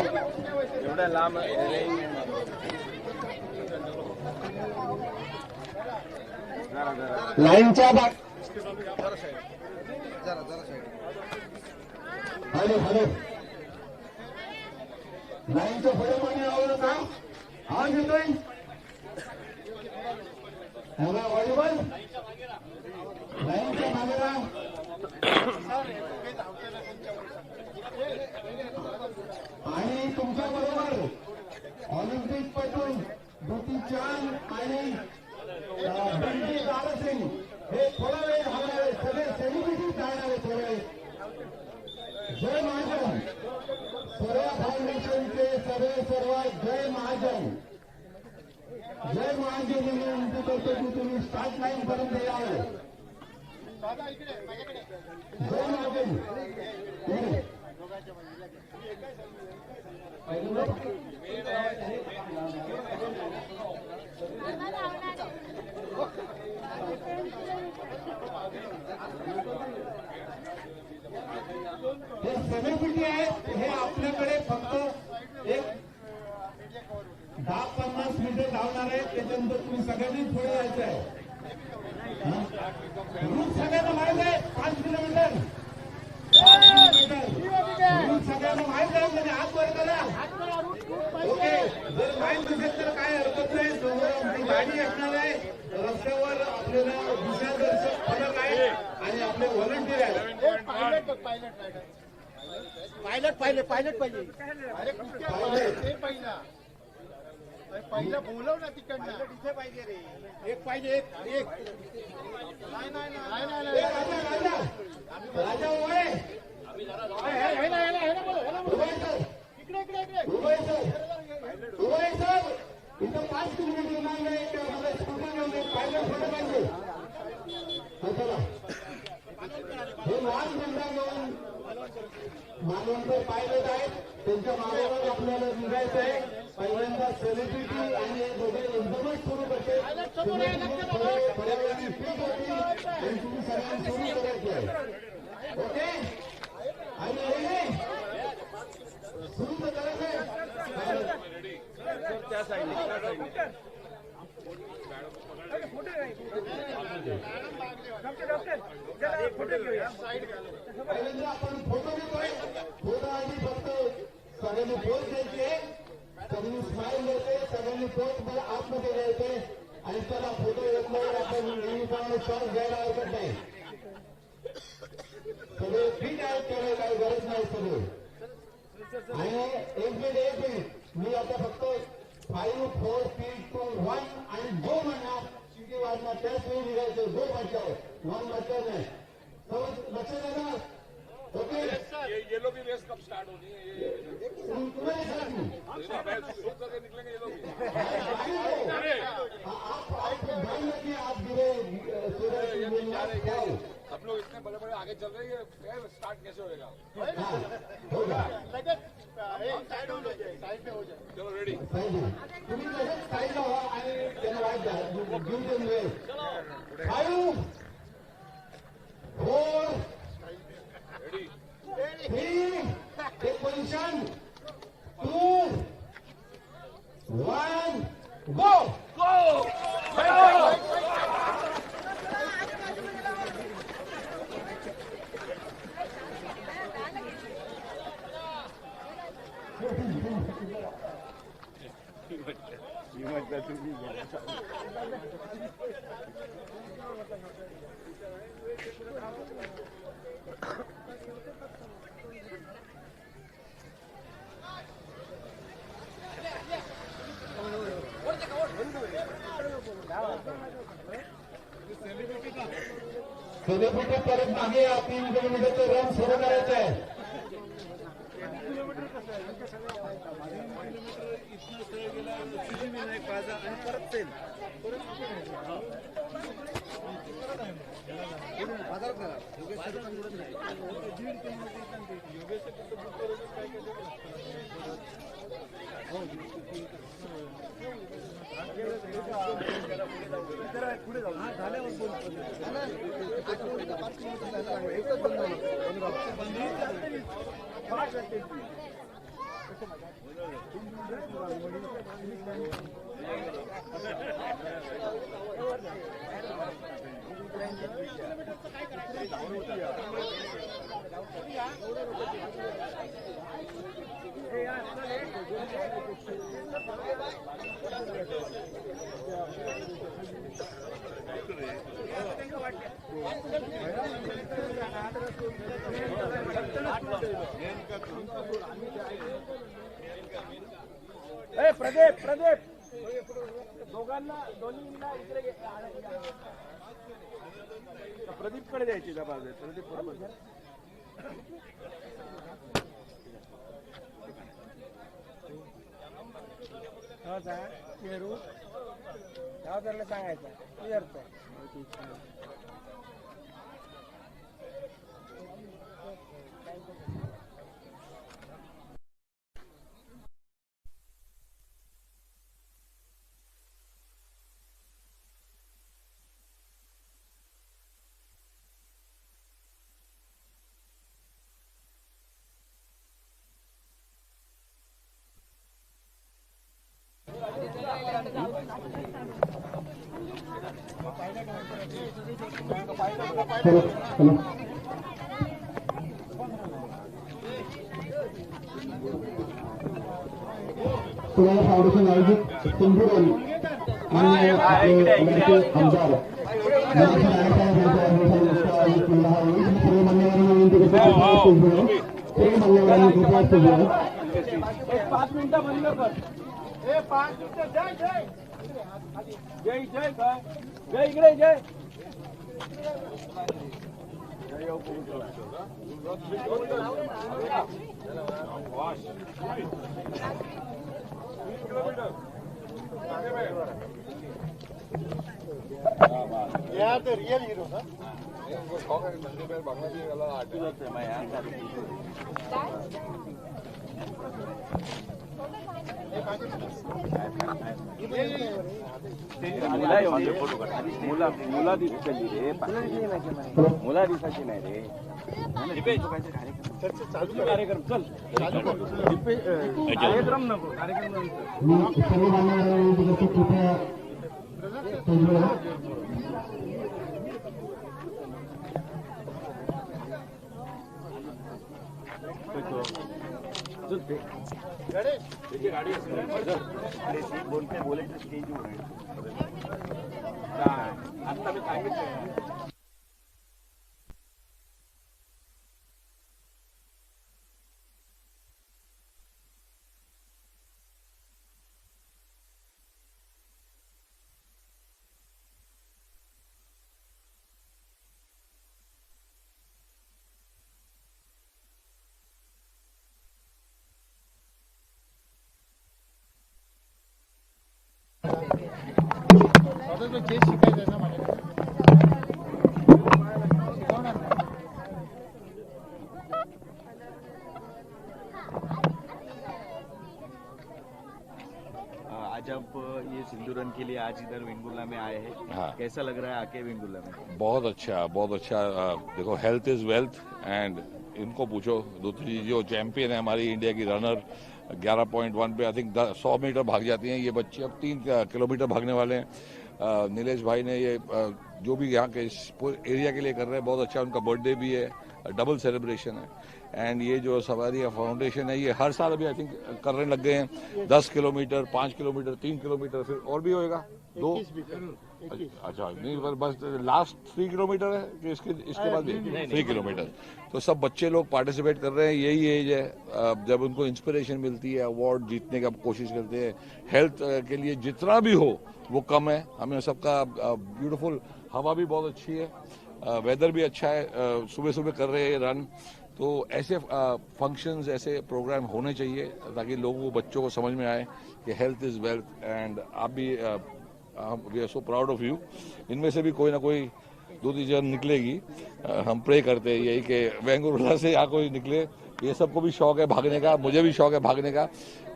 एवढ्या लांब लाईनच्या बाग हॅलो हॅलो लाईनच्या पुढे कोणी आवडलं का आवाज येतोय व्हॉलीबॉल लाईनच्या मागेला आणि तुमच्या बरोबर ऑलिम्पिक पटू दुती चांद आणि बंटी दारासिंग हे थोडा वेळ धावणार आहे सगळे सेलिब्रिटी जाणार आहे थोडा वेळ जय महाजन सर्व फाउंडेशनचे सर्व जय महाजन मी विनंती करतो की तुम्ही स्टार्ट लाईन पर्यंत यावं जय महाजन हे सेलिब्रिटी आहेत हे आपल्याकडे फक्त एक 10-50 मिनिटं धावणार आहेत त्याच्यानंतर तुम्ही सगळ्यांनी पुढे यायचं आहे रूट सगळ्यांना माहित आहे 5 किलोमीटर रूट सगळ्यांना माहित आहे म्हणजे हात वर करा ओके जर माहित नसेल तर काय हरकत नाही समोर आमची गाडी असणार आहे रस्त्यावर आपल्याला दिशादर्शक फलक आहे आणि आपले व्हॉलंटियर आहेत पायलट पाहिजे पहिला बोलव ना तिकडनं इथे पाहिजे रे एक पाहिजे एक नाही राजा उभय सर इथं 5 किलोमीटर लांब आहे मला स्कूटर घेऊन पायलट फोटो पाहिजे चला हे लहान बंदा घेऊन मानवंतर पायलट आहेत त्यांच्या मार्गावर आपल्याला निघायचं आहे पहिल्यांदा सेलिब्रिटी आणि दोघे एकदमच सुरू करते पर्यावरणाची पीक होती आणि तुम्ही सगळ्यांनी सुरू करायची आहे ओके आणि सुरू तर करायचं त्या साईडने पहिल्यांदा आपण फोटो घेतोय फोटो आधी फक्त सगळ्यांनी पोच द्यायची आहे सगळ्यांनी स्माईल द्यायचे सगळ्यांनी पोच मला आतमध्ये द्यायचे आणि त्याला फोटो घेतल्यावर आपण नेहमीप्रमाणे शॉर्ट घ्यायला हरकत नाही सगळे फिट आहेत त्याला काही गरज नाही सगळे आणि एक मिनिट मी आता फक्त 5, 4, 3, 2, 1 आणि गो म्हणणार शिटी वाजणार त्याच वेळी निघायचं गो म्हटल्यावर 1 म्हटलं नाही लक्षात आहे ना ओके ये लोग भी रेस कब स्टार्ट होनी है तुम्हारे साथ निकलेंगे ये लोग आप ध्यान रखिए आप गिरे आप लोग इतने बड़े बड़े आगे चल रहे हैं स्टार्ट कैसे होएगा होगा साइड पे हो जाए चलो रेडी तुम्ही तसंच साईडला व्हा आणि त्यांना वाईट द्या घेऊन देऊन वेळ 5, 4, 3 एक पोझिशन 2, 1 गो सेलिब्रिटी परत मागे 3 किलोमीटरचं रन सुरू करायचं आहे पुढे जाऊ झाल्यावर प्रदीप दोघांना दोन्हीला इकडे प्रदीपकडे द्यायची जबाबदारी. प्रदीप बरोबर नेहरू त्याला सांगायचं पुण्याला फाउंडेशन आयोजित सिंधुरन आणि आपले आमदार आयोजित केला आहे. सर्व मान्यवरांना विनंती करतो सर्व मान्यवरांनी कृपया पुढे 5 मिनिटं बंद कर. 5 मिनिटं. जय जय जय जय इकडे जय रियल हीरो ना मुला दिसली रे मुला दिसायची नाही रे कार्यक्रम चल कार्यक्रम नको गाडी बोलते बोलायचं स्टेजवर आता मी सांगितलं. आज आप ये सिंधुरन के लिए आज इधर वेंगुर्ला में आए हैं. हाँ. कैसा लग रहा है आके वेंगुर्ला में? बहुत अच्छा देखो हेल्थ इज वेल्थ एंड इनको पूछो दूसरी जो चैंपियन है हमारी इंडिया की रनर 11.1 पे आई थिंक 100 मीटर भाग जाती हैं ये बच्चे. अब 3 किलोमीटर भागने वाले हैं. नीलेश भाई ने ये जो भी यहाँ के एरिया के लिए कर रहे हैं बहुत अच्छा. उनका बर्थडे भी है, डबल सेलिब्रेशन है. एंड ये जो सवारी फाउंडेशन है ये हर साल अभी आई थिंक करने लग गए हैं. 10 किलोमीटर, 5 किलोमीटर, 3 किलोमीटर, फिर और भी होएगा 2. अच्छा नहीं बस लास्ट 3 किलोमीटर है कि इसके बाद भी 3 किलोमीटर. तो सब बच्चे लोग पार्टिसिपेट कर रहे हैं. यही एज है जब उनको इंस्पिरेशन मिलती है, अवार्ड जीतने का कोशिश करते हैं. हेल्थ के लिए जितना भी हो वो कम है. हमें सबका ब्यूटीफुल हवा भी बहुत अच्छी है, वेदर भी अच्छा है. सुबह सुबह कर रहे हैं रन. तो ऐसे फंक्शंस, ऐसे प्रोग्राम होने चाहिए ताकि लोगों को, बच्चों को समझ में आए कि हेल्थ इज वेल्थ. एंड आप भी we are so proud of you. इनमें से भी कोई ना कोई 2-3 जन निकलेगी. हम प्रे करते हैं यही कि वेंगुर्ला से यहाँ कोई निकले. ये सबको भी शौक है भागने का, मुझे भी शौक है भागने का.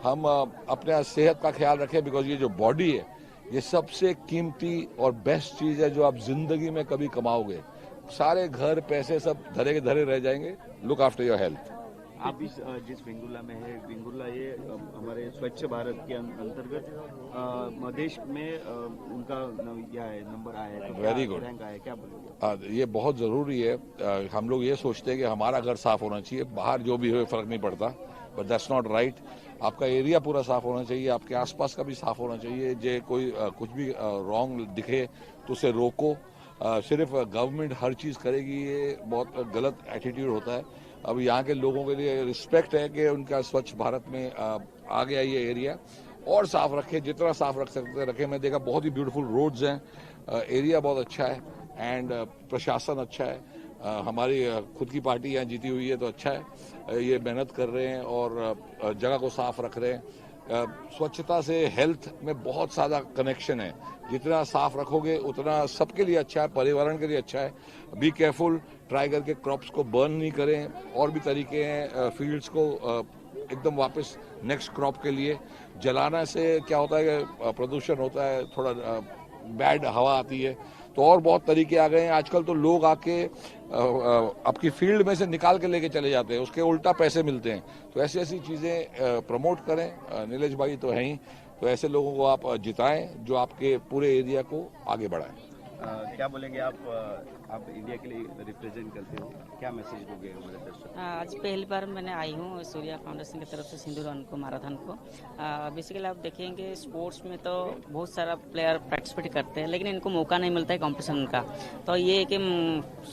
हम अपने सेहत का ख्याल रखें बिकॉज ये जो बॉडी है ये सबसे कीमती और बेस्ट चीज है जो आप जिंदगी में कभी कमाओगे. सारे घर पैसे सब धरे के धरे रह जाएंगे. Look after your health. आप इस जिस वेंगुर्ला में है, वेंगुर्ला ये हमारे स्वच्छ भारत के अंतर्गत देश में उनका क्या है नंबर आया है, वेरी गुड रैंक आया है, क्या बोलोगे? ये बहुत ज़रूरी है। हम लोग ये सोचते हैं कि हमारा घर साफ होना चाहिए, बाहर जो भी हो फर्क नहीं पड़ता, बट दैट्स नॉट राइट। आपका एरिया पूरा साफ होना चाहिए, आपके आसपास का भी साफ होना चाहिए। जे कोई कुछ भी रॉन्ग दिखे तो उसे रोको। सिर्फ गवर्नमेंट हर चीज़ करेगी ये बहुत गलत एटीट्यूड होता है। अब यहाँ के लोगों के लिए रिस्पेक्ट है कि उनका स्वच्छ भारत में आ गया ये एरिया, और साफ रखे, जितना साफ रख सकते रखें। मैं देखा बहुत ही ब्यूटीफुल रोड्स हैं, एरिया बहुत अच्छा है, एंड प्रशासन अच्छा है। हमारी खुद की पार्टी यहाँ जीती हुई है तो अच्छा है, ये मेहनत कर रहे हैं और जगह को साफ रख रहे हैं। स्वच्छता से हेल्थ में बहुत ज़्यादा कनेक्शन है, जितना साफ रखोगे उतना सबके लिए अच्छा है, पर्यावरण के लिए अच्छा है। बी केयरफुल, ट्राई करके क्रॉप्स को बर्न नहीं करें। और भी तरीके हैं फील्ड्स को एकदम वापस नेक्स्ट क्रॉप के लिए। जलाना से क्या होता है कि प्रदूषण होता है, थोड़ा बैड हवा आती है, तो और बहुत तरीके आ गए हैं। आजकल तो लोग आके आपकी फील्ड में से निकाल के लेके चले जाते हैं, उसके उल्टा पैसे मिलते हैं। तो ऐसी ऐसी चीज़ें प्रमोट करें। नीलेश भाई तो हैं ही, तो ऐसे लोगों को आप जिताएं जो आपके पूरे एरिया को आगे बढ़ाएं। क्या बोलेंगे आप इंडिया के लिए रिप्रेजेंट करते हो, क्या मैसेज दोगे हमारे दर्शकों? आज पहली बार मैंने आई हूँ सूर्या फाउंडेशन की तरफ से सिंधु रन को मैराथन को। बेसिकली आप देखेंगे स्पोर्ट्स में तो बहुत सारा प्लेयर पार्टिसिपेट करते हैं, लेकिन इनको मौका नहीं मिलता है कंपटीशन का। तो ये कि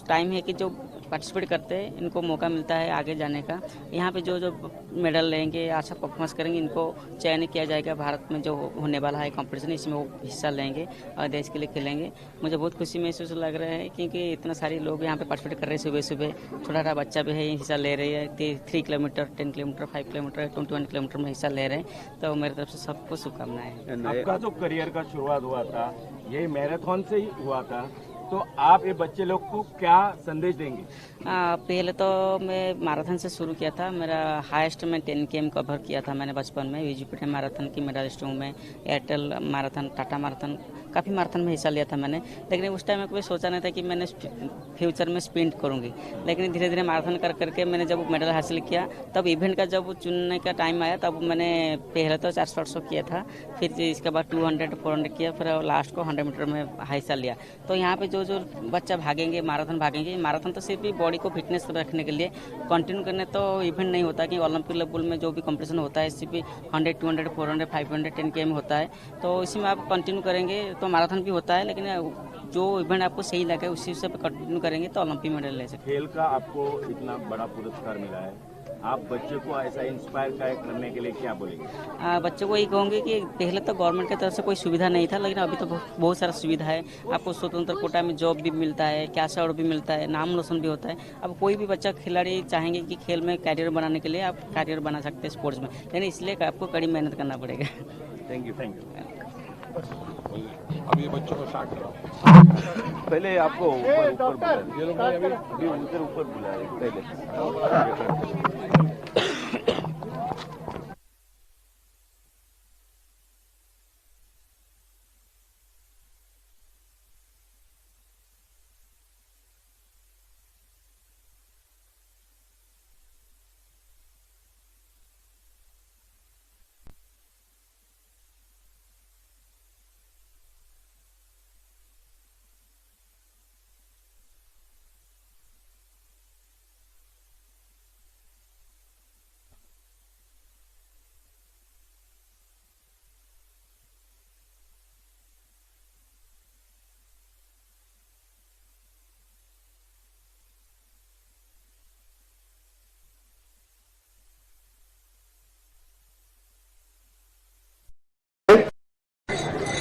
टाइम है कि जो पार्टिसिपेट करते हैं इनको मौका मिलता है आगे जाने का। यहाँ पे जो जो मेडल लेंगे, अच्छा परफॉर्मेंस करेंगे, इनको चयन किया जाएगा भारत में जो होने वाला है कंपटीशन, इसमें वो हिस्सा लेंगे और देश के लिए खेलेंगे। मुझे बहुत खुशी महसूस लग रहा है क्योंकि इतना सारे लोग यहाँ पे पार्टिसिपेट कर रहे हैं। सुबह सुबह छोटा बच्चा भी है हिस्सा ले रही है, 3 किलोमीटर, 10 किलोमीटर, 5 किलोमीटर, 21 किलोमीटर में हिस्सा ले रहे हैं। तो मेरी तरफ से सबको शुभकामनाएं। आपका जो करियर का शुरुआत हुआ था ये मैराथन से ही हुआ था, तो आप ये बच्चे लोग को क्या संदेश देंगे? पहले तो मैं मैराथन से शुरू किया था। मेरा हाईएस्ट में 10 km कवर किया था मैंने बचपन में। यूजीपीटी मैराथन की मेडलिस्ट हूँ मैं, एयरटेल मैराथन, टाटा मैराथन, काफ़ी मैराथन में हिस्सा लिया था मैंने। लेकिन उस टाइम में कभी सोचा नहीं था कि मैंने फ्यूचर में स्प्रिंट करूँगी। लेकिन धीरे धीरे मैराथन कर करके मैंने जब मेडल हासिल किया, तब इवेंट का जब चुनने का टाइम आया तब मैंने पहले तो 400 किया था, फिर इसके बाद 200, 400 किया, फिर लास्ट को 100 मीटर में हिस्सा लिया। तो यहाँ पे जो बच्चा भागेंगे, मैराथन भागेंगे, मैराथन तो सिर्फ बॉडी को फिटनेस रखने के लिए कंटिन्यू करने तो इवेंट नहीं होता कि ओलंपिक लेवल में जो भी कंपटीशन होता है सिर्फ 100, 200, 400, 500, 10 km होता है। तो इसी में आप कंटिन्यू करेंगे तो मैराथन भी होता है, लेकिन जो इवेंट आपको सही लगे उसी से कंटिन्यू करेंगे तो ओलंपिक मेडल ले सकते। खेल का आपको इतना बड़ा पुरस्कार मिला है, आप बच्चे को ऐसा इंस्पायर करने के लिए क्या बोलेंगे? बच्चों को यही कहूँगी कि पहले तो गवर्नमेंट की तरफ से कोई सुविधा नहीं था, लेकिन अभी तो बहुत सारा सुविधा है। आपको स्वतंत्र कोटा में जॉब भी मिलता है, कैश अवार्ड भी मिलता है, नाम रोशन भी होता है। अब कोई भी बच्चा खिलाड़ी चाहेंगे कि खेल में कैरियर बनाने के लिए, आप कैरियर बना सकते हैं स्पोर्ट्स में, लेकिन इसलिए आपको कड़ी मेहनत करना पड़ेगा। Thank you. अब ये बच्चों को स्टार्ट कराओ। पहले आपको ऊपर बुला ये लोग अभी ऊपर बुला रहे पहले।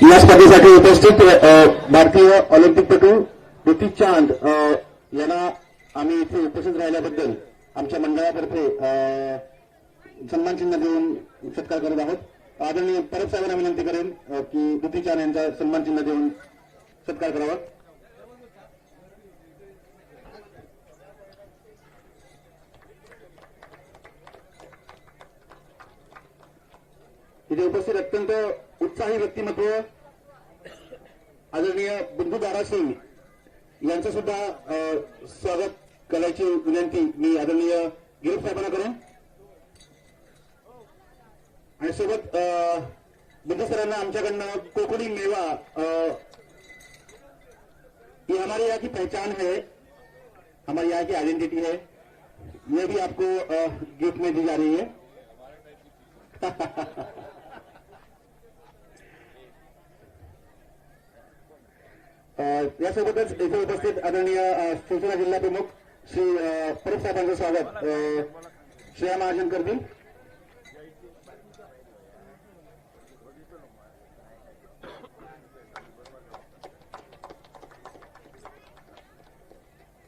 या स्पर्धेसाठी उपस्थित भारतीय ऑलिम्पिकपटू द्युती चांद यांना आम्ही इथे उपस्थित राहिल्याबद्दल आमच्या मंडळातर्फे सन्मान चिन्ह देऊन सत्कार करत आहोत। आदरणीय परब साहेबांना विनंती करेन की द्युती चांद यांचा सन्मान चिन्ह देऊन सत्कार करावा। इथे उपस्थित अत्यंत उत्साही व्यक्तिमत्व आदरणीय बिंदू दारा सिंग यांचं सुद्धा स्वागत करायची विनंती मी आदरणीय गिरीश साहेबांना करेन। माझ्यासोबत बुद्ध सरांना आमच्याकडनं कोकणी मेवा, ये हमारे यहाँ की पहचान है, हमारे यहाँ की आइडेंटिटी है, ये भी आपको गिफ्ट में दी जा रही है। यासोबतच इथे उपस्थित आदरणीय शिवसेना जिल्हा प्रमुख श्री परब साहेबांचं स्वागत श्रेया महाजन करतील।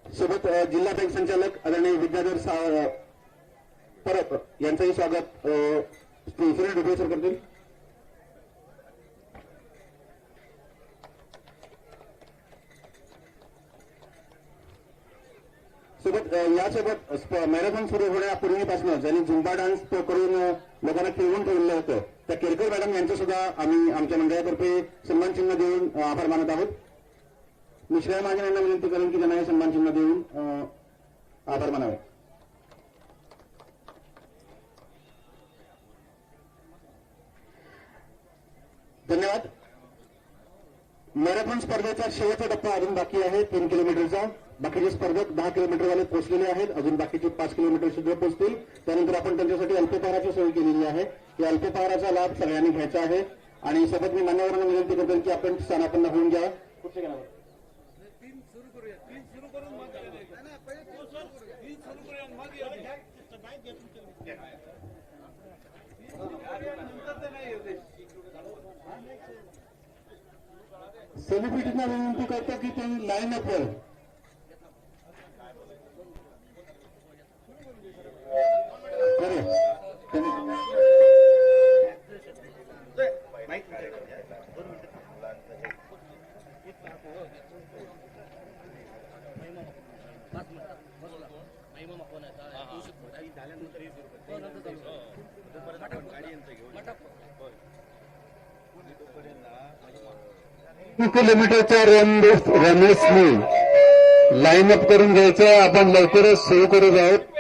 सोबत जिल्हा बँक संचालक आदरणीय विद्याधर परब यांचंही स्वागत श्री सुनील ढोबळे सर करतील। सोबत यासोबत मॅरेथॉन सुरू होण्यापूर्वीपासून ज्यांनी झुंबा डान्स करून लोकांना खेळवून ठेवलेलं होतं त्या केरकर मॅडम यांचं सुद्धा आम्ही आमच्या मंडळातर्फे सन्मान चिन्ह देऊन आभार मानत आहोत। मी श्रेया महाजन यांना विनंती करेन की त्यांना हे सन्मान चिन्ह देऊन आभार मानावे। धन्यवाद। मॅरेथॉन स्पर्धेचा शेवटचा टप्पा अजून बाकी आहे 3 किलोमीटरचा। बाकीचे स्पर्धक 10 किलोमीटरवाले पोहोचलेले आहेत, अजून बाकीचे 5 किलोमीटर सुद्धा पोहोचतील। त्यानंतर आपण त्यांच्यासाठी अल्पपहाराची सोय केलेली आहे, या अल्पपहाराचा लाभ सगळ्यांनी घ्यायचा आहे। आणि सोबत मी मान्यवरांना विनंती करतो की आपण स्थानापन्न होऊन घ्या। सेलिब्रिटींना विनंती करतो की त्यांनी लाईन अप वर किलोमीटरच्या रमेशने लाईन अप करून घ्यायचं। आपण लवकरच सुरू करत आहोत।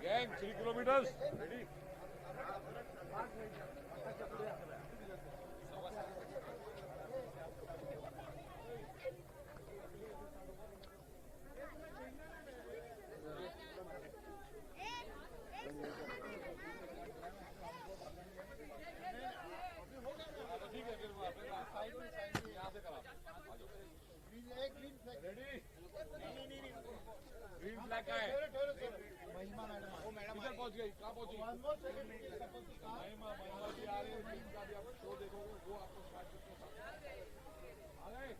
Gang, 3 kilometers. Ready? Green flag का है। महिमा मैडम वो मैडम इधर पहुंच गई, कहाँ पहुंची? महिमा जी आ रही है, इनका भी आप शो देखोगे वो आपको स्टार्ट आ गए।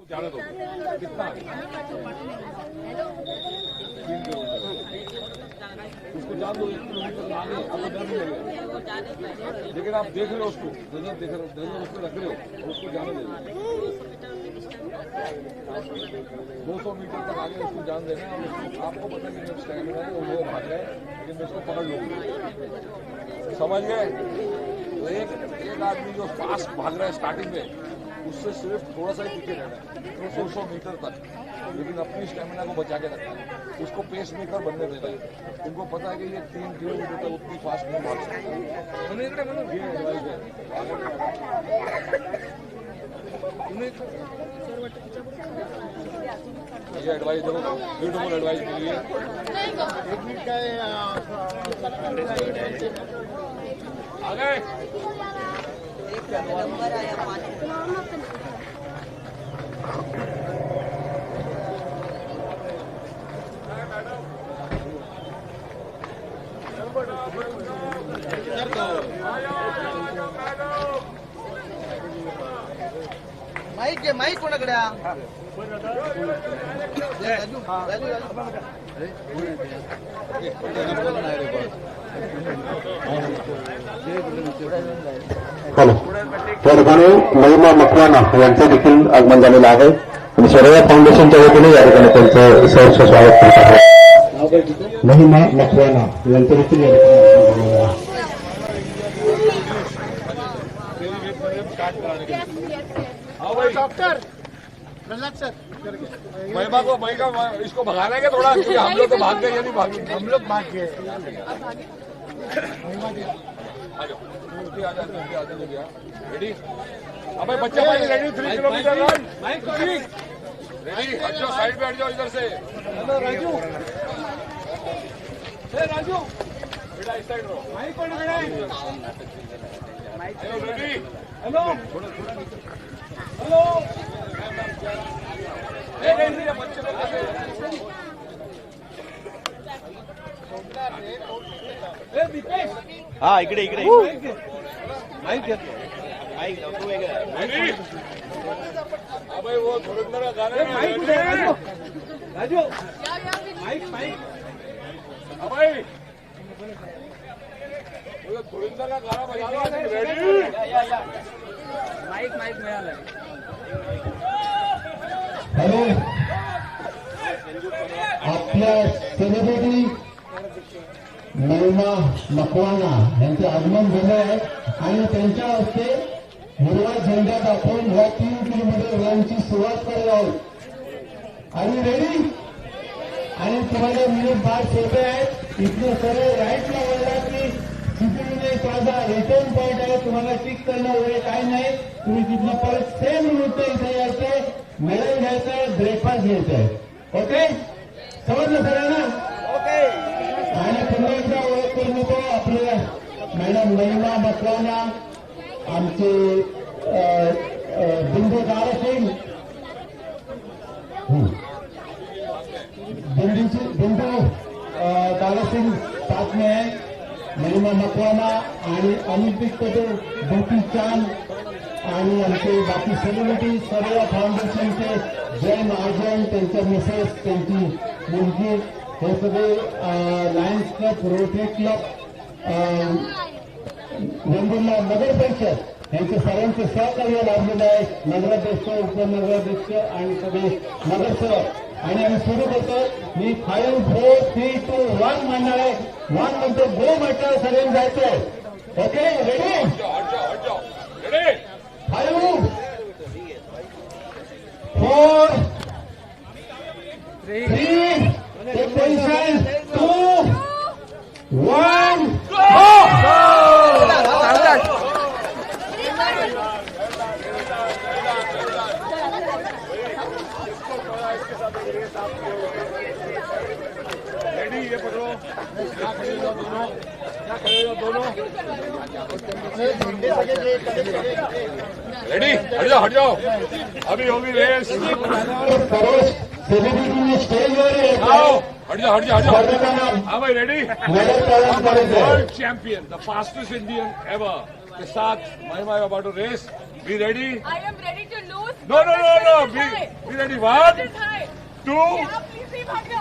जाने दो कितना उसको जान दो 1 किलोमीटर आगे आपको डर नहीं लगेगा, लेकिन आप देख रहे हो उसको नजर देख रहे हो, नजर उसको रख रहे हो, उसको जाने दो 200 मीटर तक आगे उसको जान देना। आपको पता है कि जब स्टैंड है वो भाग रहा है, लेकिन मैं उसको पकड़ लूंगा, समझ गए? तो एक आदमी जो फास्ट भाग रहा है स्टार्टिंग में, उससे सिर्फ थोड़ा सा ही पीछे रहना है 200 मीटर तक, लेकिन अपनी स्टेमिना को बचा के रखना है, उसको पेस मेकर बनने देना है। उनको पता है कि ये 3 किलोमीटर तक उतनी फास्ट नहीं भाग सकता। ये एडवाइस देखो, ब्यूटीफुल एडवाइस मिली है। आगे नंबर आया 5 माईक कोणाकडे हॅलो, त्या ठिकाणी महिमा मकवाना यांचं देखील आगमन झालेलं आहे आणि शरया फाउंडेशनच्या वतीने या ठिकाणी त्यांचं सहर्ष स्वागत करत आहे। महिमा मकवाना यांचं देखील या ठिकाणी डॉक्टर प्रहलाद सर महिमा को इसको भगाना है थोड़ा, क्योंकि हम लोग तो भाग गए या नहीं भाग गए, हम लोग भाग गए। रेडी? अब बच्चा पहले रेडी 3 किलोमीटर रन रेडी। हट जाओ, साइड पे हट जाओ इधर से। राजू राजू बेटा इस साइड रहो। माइक कौन खड़ा है? रेडी? हेलो हेलो हा इकडे इकडे माइक घेतलं अबे वो धुरंधर का गाना माइक राजू माइक अबे वो धुरंधर का गाना बजा लो। रेडी? माइक मिळालं। हॅलो, आपल्या सेलिब्रिटी महिमा मकवाना यांचं आगमन झालं आहे आणि त्यांच्या हस्ते हिरवा झेंडा दाखवून ह्या 3 किलोमीटर रनची सुरुवात करत आहोत। आणि रेडी? आणि तुम्हाला मिनिट 12 सोपे आहेत। इथनं सरळ राईटला वळला की सिद्धिविनायक प्लाझा रिटर्न पॉईंट आहे, तुम्हाला टिक करणं वगैरे काही नाही। तुम्ही तिथनं परत सेम रूट इथे यायचंय, मेडल घ्यायचंय, ब्रेकफास्ट घ्यायचंय। ओके, समजलं सगळ्यांना? ओके। आणि पुन्हा एकदा ओळख करून देतो, आपल्या मॅडम महिमा मकवाना, आमचे बिंदू दारासिंग, बिंदू दारासिंग साथ में है। महिमा मकवाना आणि ऑलिम्पिकपटू बपी चांद आणि आमचे बाकी सेलिब्रिटी सर्व फाउंडेशनचे जय महाजन, त्यांच्या मिसेस, त्यांची मुलगी, हे सगळे lions club, rotary club, Vengurla नगर परिषद यांचे सर्वांचे सहकार्य लाभलेलं आहे. नगराध्यक्ष, उपनगराध्यक्ष आणि सगळे नगरसेवक. आणि आम्ही सुरू करतो. मी 5, 4, 3, 2, 1 म्हणणार आहे. 1 म्हणतो गो म्हटलं सगळ्यांनी जायचंय. Okay, ready? 5, 4, 3, take position, 2, 1, ready, हट जाओ अभी होगी रेस. सेलिब्रिटी स्टेजवर हट जाओ. हाँ भाई ready. World champion, the fastest Indian ever के साथ Mahima about to race. Be ready. I am ready to lose. No. Be ready. 1, 2,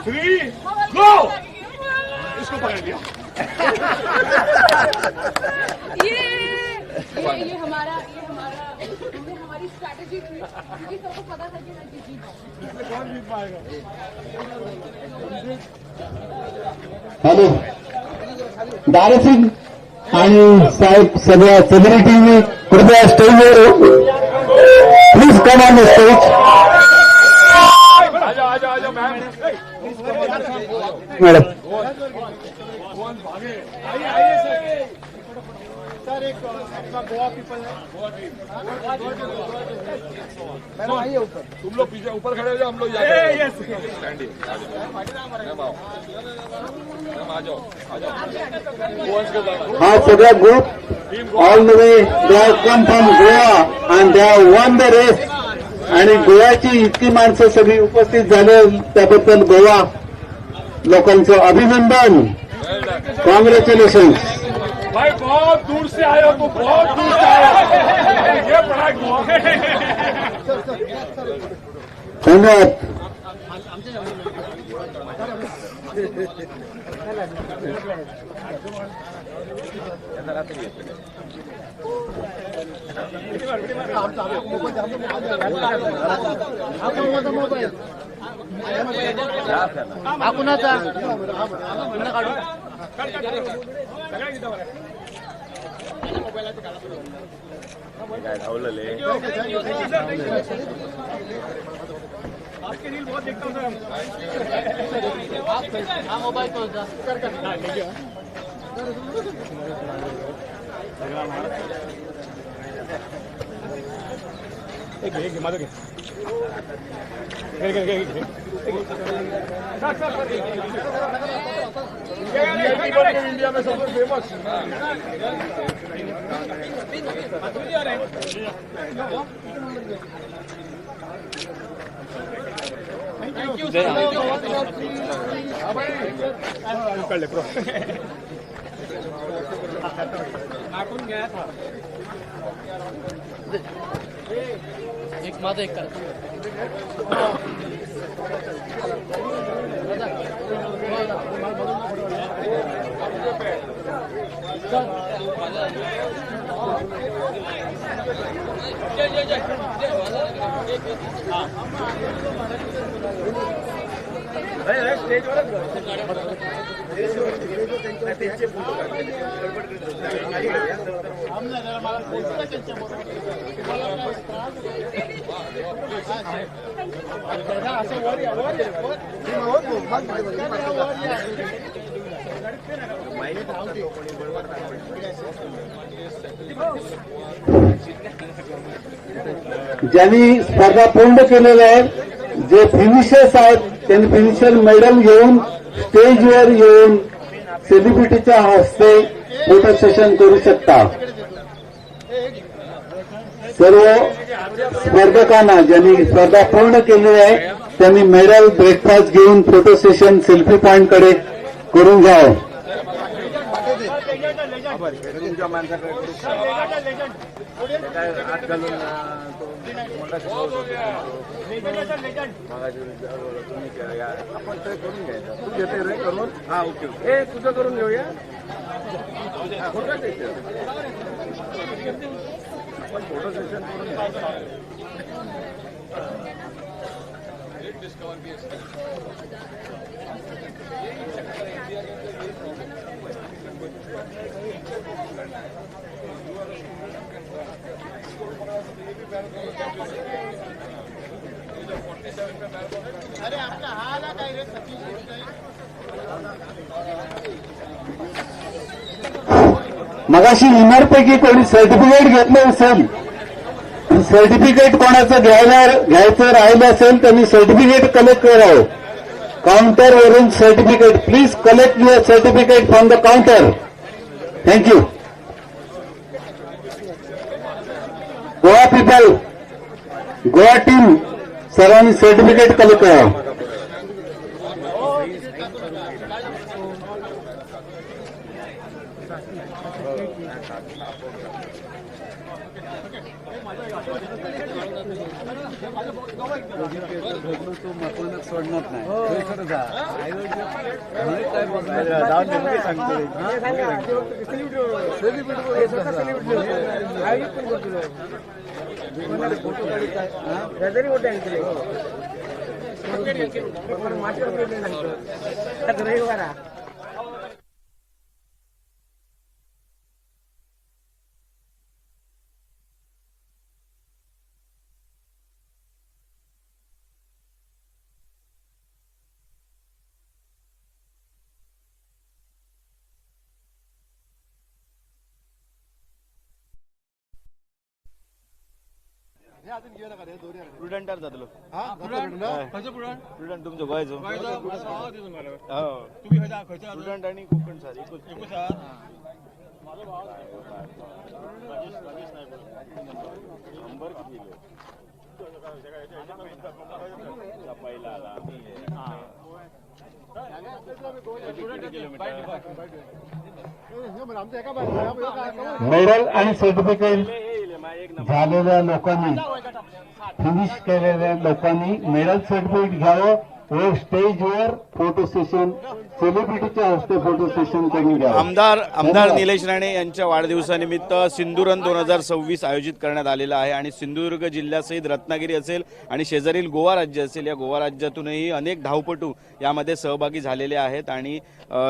3, go. इसको पकड़ लिया. ये हमारा हमने हमारी स्ट्रैटेजी थी, क्योंकि सबको पता था कि मैं जीत. कौन जीत पाएगा? हॅलो, दारासिंग आणि साहेब सगळ्या सेलिब्रिटींनी कृपया स्टेजवर please come on the stage. आजा मैम. मॅडम, सर एक अपना गोवा पीपल है. मैडम आइए ऊपर. तुम लोग पीछे ऊपर खड़े हो जाओ, हम लोग स्टैंडिंग. आ जाओ. हा सगळा group all the way they have come from Goa and they have won the race. आणि गोव्याची इतकी माणसं सगळी उपस्थित झाले त्याबद्दल गोवा लोकांचं अभिनंदन. कॉंग्रॅच्युलेशन्स. भाई बहुत दूर से आए हो, तो बहुत दूर से आए हो. ये बड़ा गोवा. धन्यवाद. हा कुणाचा? काय धावलेले. हा मोबाईल तो माझं घे. इंडिया में सबसे फेमस. कळले प्रो. एक माझं एक कर. ज्यांनी स्पर्धा पूर्ण केलेल्या आहेत, जे फिनिशर्स आहेत, त्यांनी फिनिशर मेडल घेऊन स्टेजवर येऊन सेलिब्रिटीच्या हस्ते फोटो सेशन करू शकता. सर्व स्पर्धकांना ज्यांनी स्पर्धा पूर्ण केलेली आहे त्यांनी मेडल, ब्रेकफास्ट घेऊन फोटो सेशन सेल्फी पॉइंट कडे करून घ्यावं. बरोबर तुमच्या माणसाकडे काय हात घालून तो मगाशी तुम्ही आपण ते करून घ्यायचं. तू घेते रे करून. हा ओके ए तुझं करून घेऊया. फोटो सेशन आपण फोटो सेशन करून घ्यायचं. मगाशी विनरपैकी कोणी सर्टिफिकेट घेतलं असेल, सर्टिफिकेट कोणाचं घ्यायचं राहिलं असेल त्यांनी सर्टिफिकेट कलेक्ट करावं. काउंटरवरून certificate, please collect your certificate from the counter. Thank you. Goa people, Goa team सर्वांनी सर्टिफिकेट कलेक्ट करावं. सोडणार नाही स्टुडंटार जातलो. स्टुडंट तुमचं गोयचो स्टुडंट आणि कोकण सर एकूच नंबर किती मेडल आणि सर्टिफिकेट झालेल्या लोकांनी, फिनिश केलेल्या लोकांनी मेडल सर्टिफिकेट घ्यावं व स्टेजवर फोटो सेशन, सेलिब्रिटीच्या हस्ते फोटो सेशन करून घ्यावं. आमदार निलेश राणे यांच्या वाढदिवसानिमित्त सिंधुरन 2026 आयोजित करण्यात आलेला आहे आणि सिंधुदुर्ग जिल्ह्यासहित रत्नागिरी असेल आणि शेजारील गोवा राज्य असेल, या गोवा राज्यातूनही अनेक धावपटू यामध्ये सहभागी झालेले आहेत आणि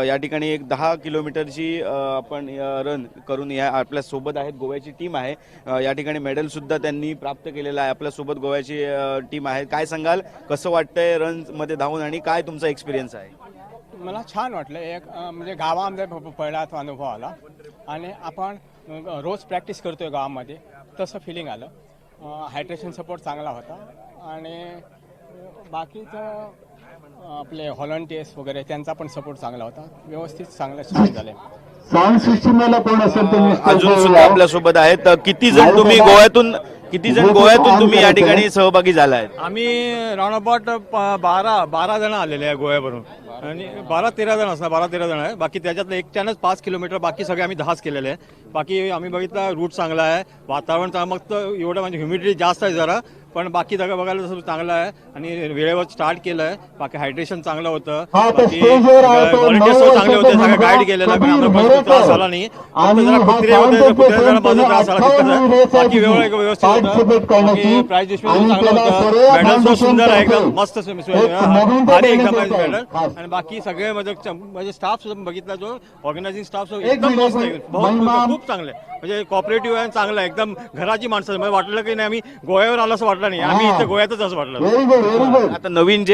या ठिकाणी एक 10 किलोमीटरची आपण रन करून या आपल्यासोबत आहेत. गोव्याची टीम आहे, या ठिकाणी मेडल सुद्धा त्यांनी प्राप्त केलेलं आहे. आपल्यासोबत गोव्याची टीम आहे. काय सांगाल, कसं वाटतंय रन मध्ये धावून आणि काय तुमचा एक्सपिरियन्स आहे? मला छान वाटलं. एक म्हणजे गावामध्ये पहिला तो अनुभव आला आणि आपण रोज प्रॅक्टिस करतोय गावामध्ये, तसं फिलिंग आलं. हायड्रेशन सपोर्ट चांगला होता आणि बाकीचं आपले व्हॉलंटियर्स वगैरे त्यांचा पण सपोर्ट चांगला होता. व्यवस्थित चांगलं झाले. साऊंड सिस्टीमला कोण असेल तुम्ही अजून सुद्धा आपल्यासोबत आहेत. किती जण तुम्ही गोव्यातून तुम्ही या ठिकाणी सहभागी झाला आहेत? आम्ही राऊंड अबाउट 12 जण आलेले आहे गोव्यावरून आणि 12-13 जण असणार, 12-13 जण आहे. बाकी त्याच्यातलं एकट्यानंच 5 किलोमीटर, बाकी सगळे आम्ही 10च केलेले आहे. बाकी आम्ही बघितलं रूट चांगला आहे, वातावरण चांगलं, मग एवढं म्हणजे ह्युमिडिटी जास्त आहे जरा, पण बाकी जागा बघायला तसं चांगलं आहे आणि वेळेवर स्टार्ट केलंय. बाकी हायड्रेशन चांगलं होतं, बाकी व्हॉलंटियर्स चांगले होते, सगळं गाईड केलेलं, पण आम्हाला त्रास झाला नाही. कुत्रे होते, कुत्र्याला माझा त्रास झाला तिथं. बाकी व्यवस्थित होतं. बाकी प्राइज डिस्ट्रीब्युशन चांगलं होतं. मेडल सुंदर आहे, एकदम मस्त भारी एकदम मेडल. आणि बाकी सगळे म्हणजे स्टाफ सुद्धा बघितला, जो ऑर्गनायझिंग स्टाफ एकदम मस्त आहे, खूप चांगलं आहे. म्हणजे कॉपरेटिव्ह आहे, चांगलं आहे एकदम. घराची माणसं म्हणजे वाटलं की नाही आम्ही गोव्यावर आलो असं वाटलं नाही, आम्ही इथे गोव्यातच असं वाटलं. आता नवीन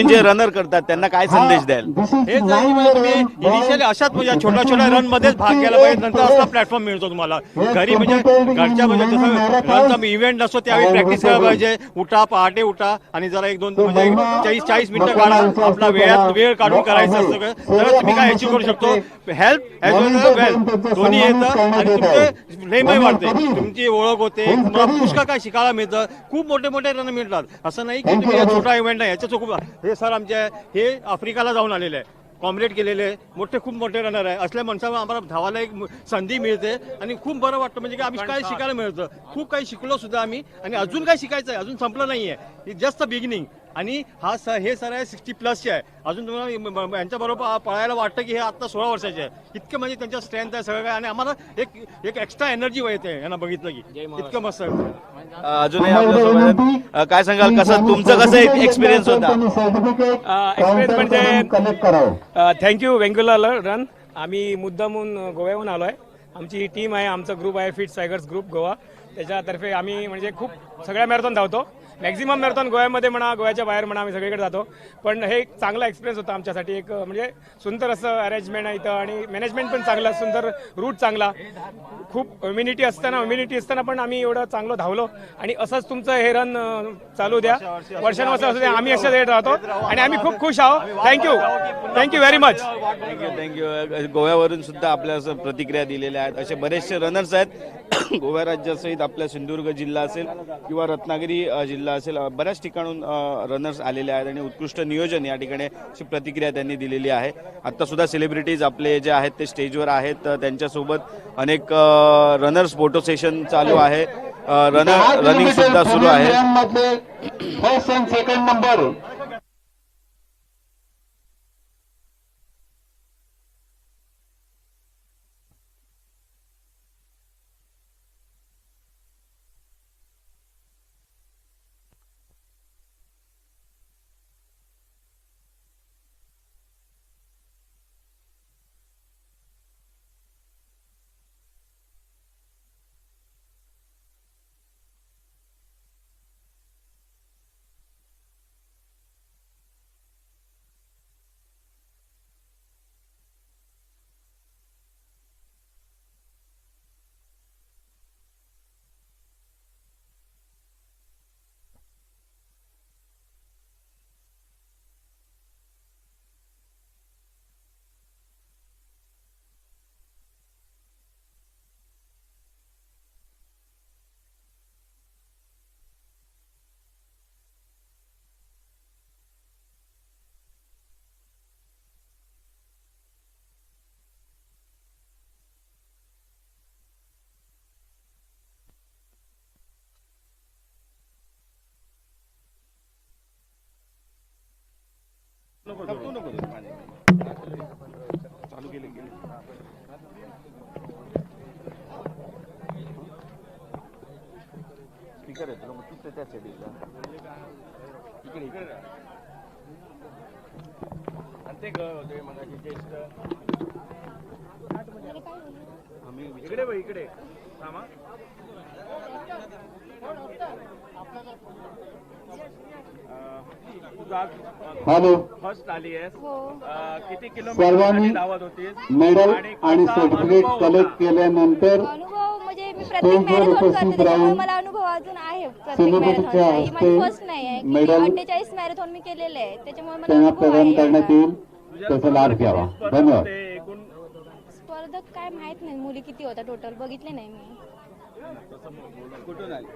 जे रनर करतात त्यांना काय संदेश द्याल? हेच तुम्ही इनिशियली अशाच म्हणजे छोट्या छोट्या रन मध्येच भाग घ्यायला पाहिजे, नंतर असा प्लॅटफॉर्म मिळतो तुम्हाला. घरी म्हणजे घरच्या म्हणजे जसं रनचा इव्हेंट नसतो त्यावेळी प्रॅक्टिस करायला पाहिजे. उठा, पहाटे उठा आणि जरा 1-2 म्हणजे 40 मिनिटं काढा, आपला वेळ काढून करायचं असतं, तर तुम्ही काय अचीव्ह करू शकतो. हेल्प ॲज वेल एज वेल्थ दोन्ही येतं आणि तुमचे लयमय वाढते, तुमची ओळख होते, तुम्हाला पुष्कळ काय शिकायला मिळतं. खूप मोठे मोठे रन मिळतात, असं नाही की तुम्ही छोटा इव्हेंट नाही. याच्यात खूप हे सर आमचे हे आफ्रिकाला जाऊन आलेले आहे, कॉम्रेट केलेले मोठे खूप मोठे रनर आहे. असल्या माणसाला आम्हाला धावायला एक संधी मिळते आणि खूप बरं वाटतं. म्हणजे की आम्ही काय शिकायला मिळतं, खूप काही शिकलो सुद्धा आम्ही आणि अजून काय शिकायचं आहे, अजून संपलं नाही आहे. It just the beginning. आणि हे सर आहे 60+ आहे. अजून तुम्हाला यांच्याबरोबर पळायला वाटतं की हे आता 16 वर्षाचे आहे. इतकं म्हणजे त्यांच्या स्ट्रेंथ आहे सगळं काय. आणि आम्हाला एक एक्स्ट्रा एनर्जी येते यांना बघितलं की. इतकं मस्त आहे. अजूनही आपल्यासोबत काय सांगाल, कसं तुमचं कसं एक्सपिरियन्स होता? एक्सपिरियन्स म्हणजे थँक्यू वेंगुर्ला रन. आम्ही मुद्दामून गोव्याहून आलो आहे. आमची टीम आहे, आमचा ग्रुप आहे फिट सायकर्स ग्रुप गोवा. त्याच्यातर्फे आम्ही म्हणजे खूप सगळ्या मॅरेथॉन धावतो. मॅक्झिमम मॅरेथॉन गोव्यामध्ये म्हणा, गोव्याच्या बाहेर म्हणा, आम्ही सगळीकडे जातो. पण हे एक चांगला एक्सपिरियन्स होता आमच्यासाठी. एक म्हणजे सुंदर असं अरेंजमेंट आहे इथं आणि मॅनेजमेंट पण चांगला, सुंदर रूट चांगला. खूप ह्युमिनिटी असताना पण आम्ही एवढं चांगलं धावलो. आणि असंच तुमचं हे रन चालू द्या, वर्षानुवर्ष असू द्या. आम्ही अशाच रेट राहतो आणि आम्ही खूप खुश आहोत. Thank you very much. थँक्यू. गोव्यावरून सुद्धा आपल्या प्रतिक्रिया दिलेल्या आहेत. असे बरेचसे रनर्स आहेत गोवा राज्यासहित आपल्या सिंधुदुर्ग जिल्हा असेल किंवा रत्नागिरी जिल्हा असेल, बऱ्याच ठिकाणून रनर्स आलेले आहेत आणि उत्कृष्ट नियोजन या ठिकाणी अशी प्रतिक्रिया त्यांनी दिलेली आहे. आता सुद्धा सेलिब्रिटीज आपले जे आहेत ते स्टेजवर आहेत. त्यांच्यासोबत अनेक रनर्स फोटो सेशन चालू आहे. रनिंग सुद्धा सुरू आहे. फर्स्ट अँड सेकंड नंबर चालू केले स्पीकर आहे तुला मग त्या साईडला इकडे आणि ते होते मगाशी टेस्ट आम्ही इकडे थांबा. हॅलो. फर्स्ट आली आहेस, किती सर्वांनी किलोमीटर धावत होतीस? मेडल आणि सर्टिफिकेट कलेक्ट केल्यानंतर अनुभव म्हणजे मी प्रत्येक मॅरेथॉन करते त्यामुळे मला अनुभव अजून आहे. प्रत्येक मॅरेथॉनचा ही माझी फर्स्ट नाही आहे. 48 मॅरेथॉन मी केलेले आहे त्याच्यामुळे मला त्यांना अनुभव प्रदान आहे. करण्यात येईल, त्याचा लाभ घ्यावा. धन्यवाद. स्पर्धक काय माहित नाही, मुली किती होता टोटल बघितले नाही मी. कुठून आली?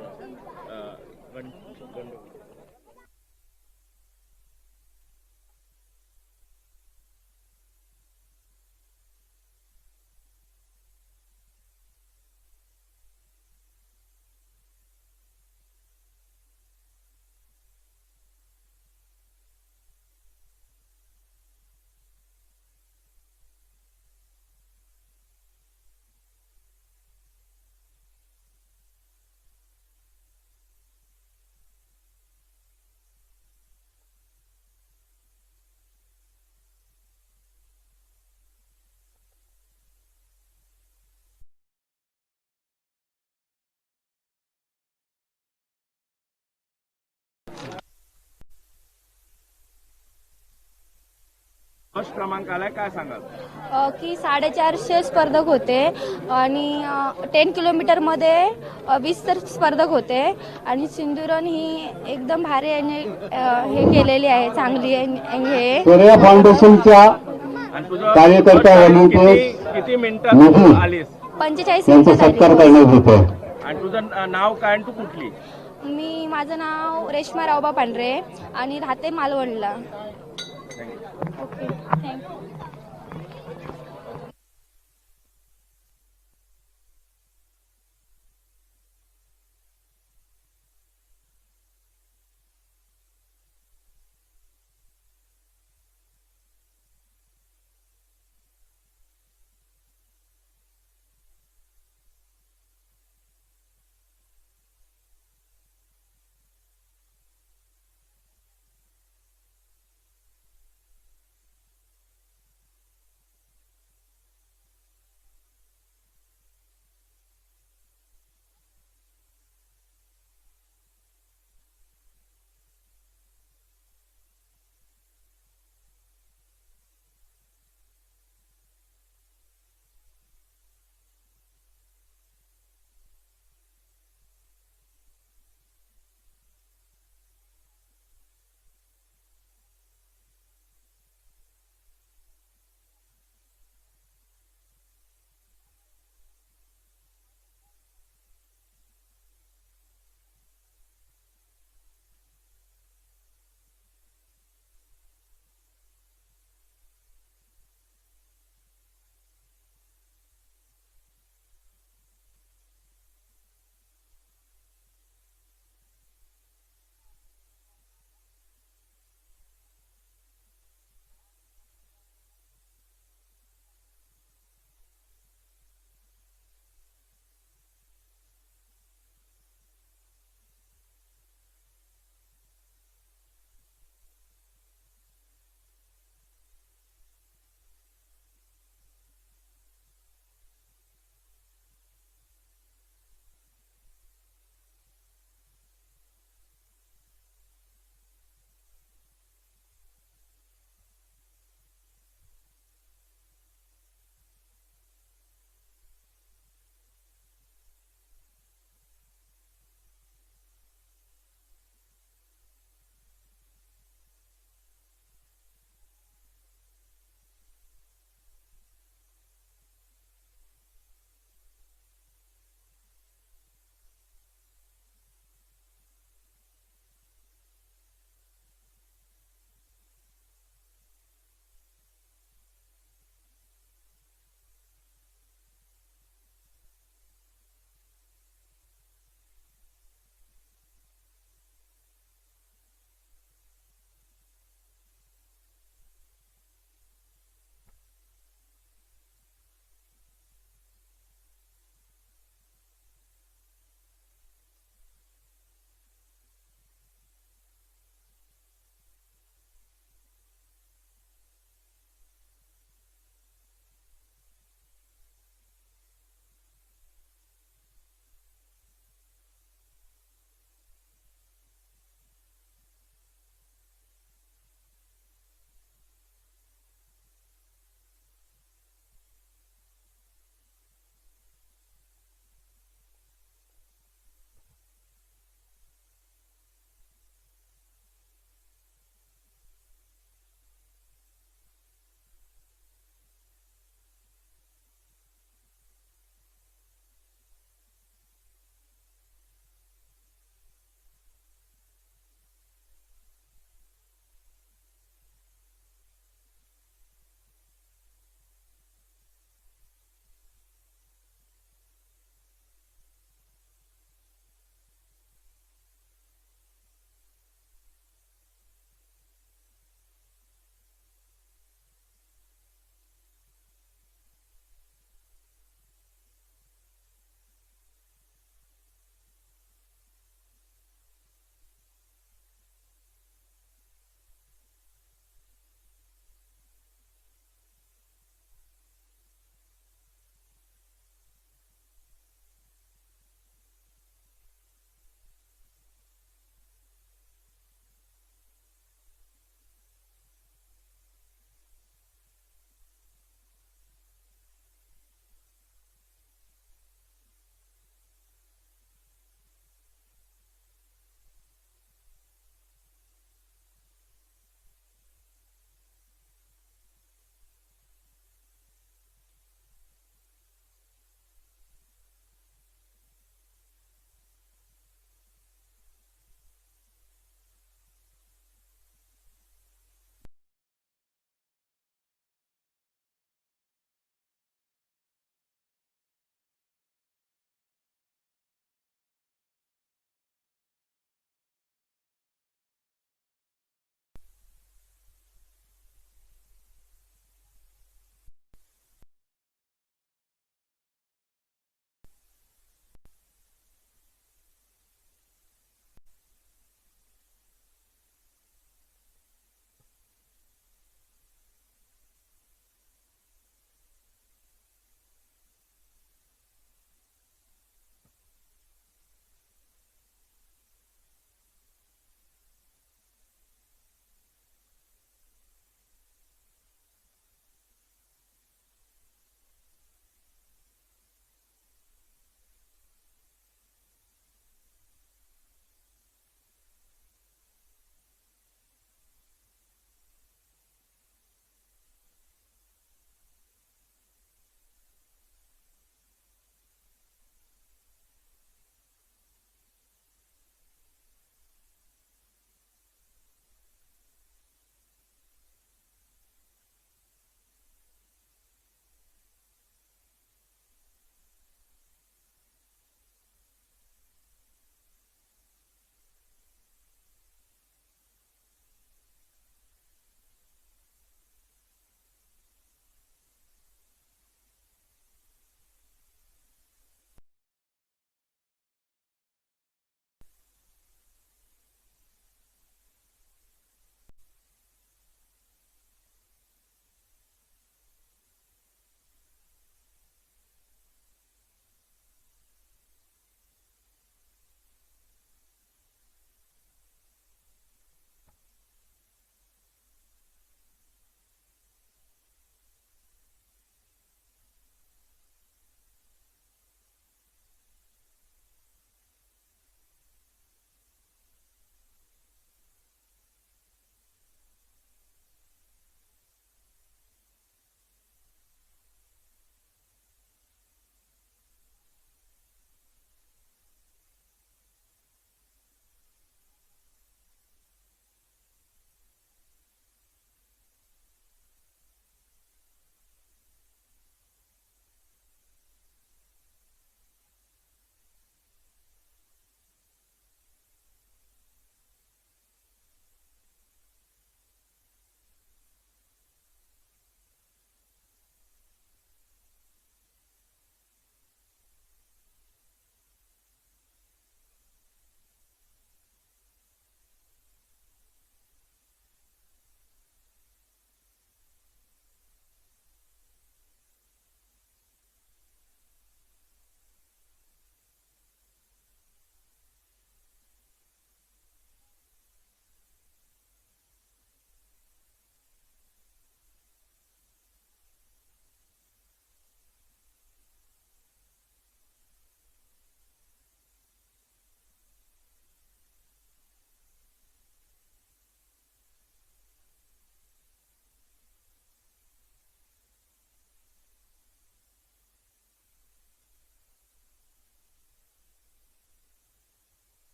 फर्स्ट क्रमांक आलाय, काय सांगाल? की 450 स्पर्धक होते आणि 10 किलोमीटरमध्ये 20 तर स्पर्धक होते आणि सिंधुरन ही एकदम भारी हे केलेली आहे, चांगली हे सूर्या फाउंडेशनच्या कार्यकर्ता किती मिनिटं आलीस? 45 यांचा सत्कार करण्यात येतो. आणि तुझं नाव काय आणि तू कुठली? मी माझं नाव रेश्मा रावबा पांढरे आणि राहते मालवणला. Okay, thank you.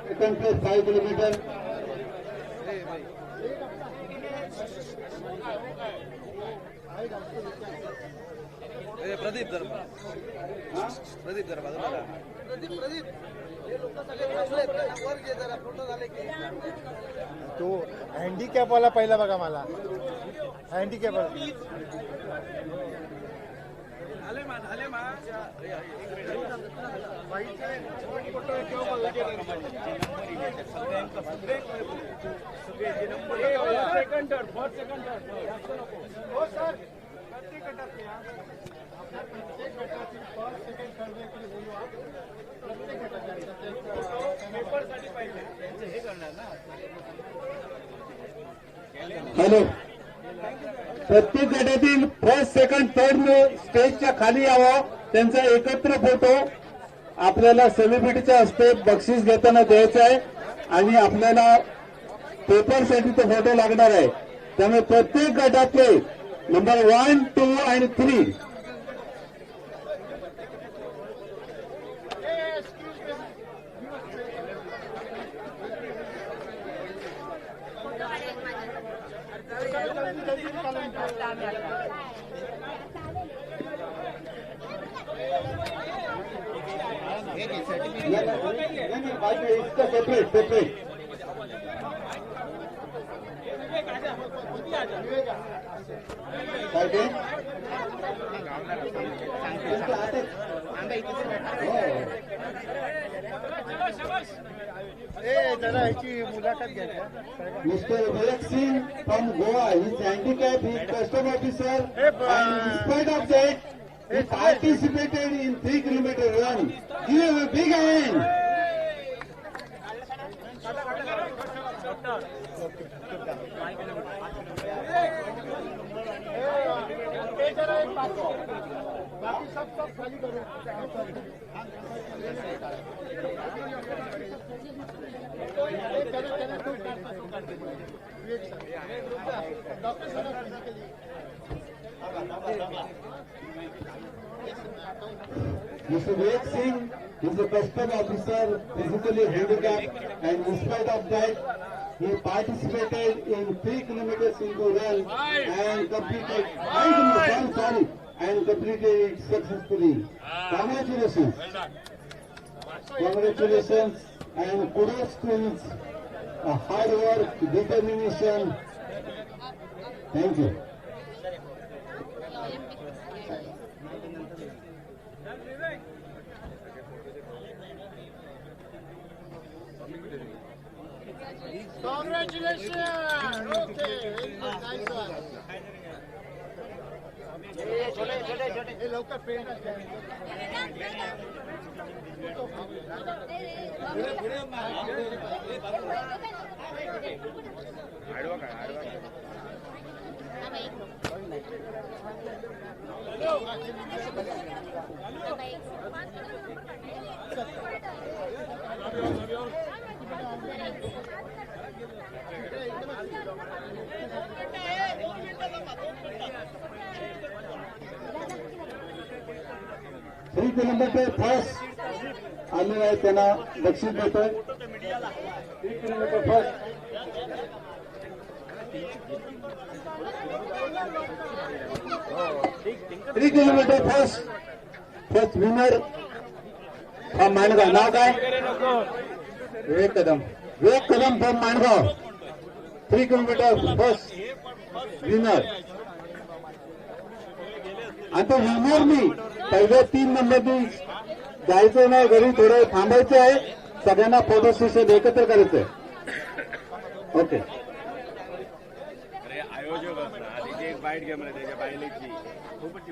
Second place 5 kilometre. Pradeep जर बाजूला तो हँडिकॅपवाला पहिला बघा मला हँडिकॅप हॅलो, प्रत्येक गटातील फर्स्ट सेकंड थर्ड स्टेजच्या खाली यावं. त्यांचा एकत्र फोटो आपल्याला सेलिब्रिटीच्या हस्ते बक्षीस घेताना द्यायचा आहे आणि आपल्याला पेपरसाठी तो फोटो लागणार आहे. त्यामुळे प्रत्येक गटातले नंबर 1, 2 आणि 3 इसका सेपरेट जरा ह्याची मुलाखत घ्यायची. Mr. Virak Singh from Goa, he's handicapped, he's custom officer, and in spite of that, he participated in 3 kilometer run. Give him a big hand. Mr. Virak Singh is a custom officer, physically handicapped, and in spite of that, he participated in 3 kilometers into run and completed. And completed it successfully. Congratulations! Congratulations and kudos to his hard work, determination. Thank you. Congratulations! Okay, nice one. छोटे लवकर paint three kilometre first आलेला आहे त्यांना बक्षीस देतोय. 3 kilometre first. Three kilometre first winner from Mangaon. नाव काय? Vivek Kadam from Mangaon. 3 kilometre first winner. आणि तो विनर मी पहिल्या 3 नंबरनी जायचं नाही, घरी थोडं थांबायचं आहे. सगळ्यांना फोटो सेशन एकत्र करायचंय. ओके. आयोजक असतात तिथे एक बाईट घ्या मला त्याच्या बायलेची खूपच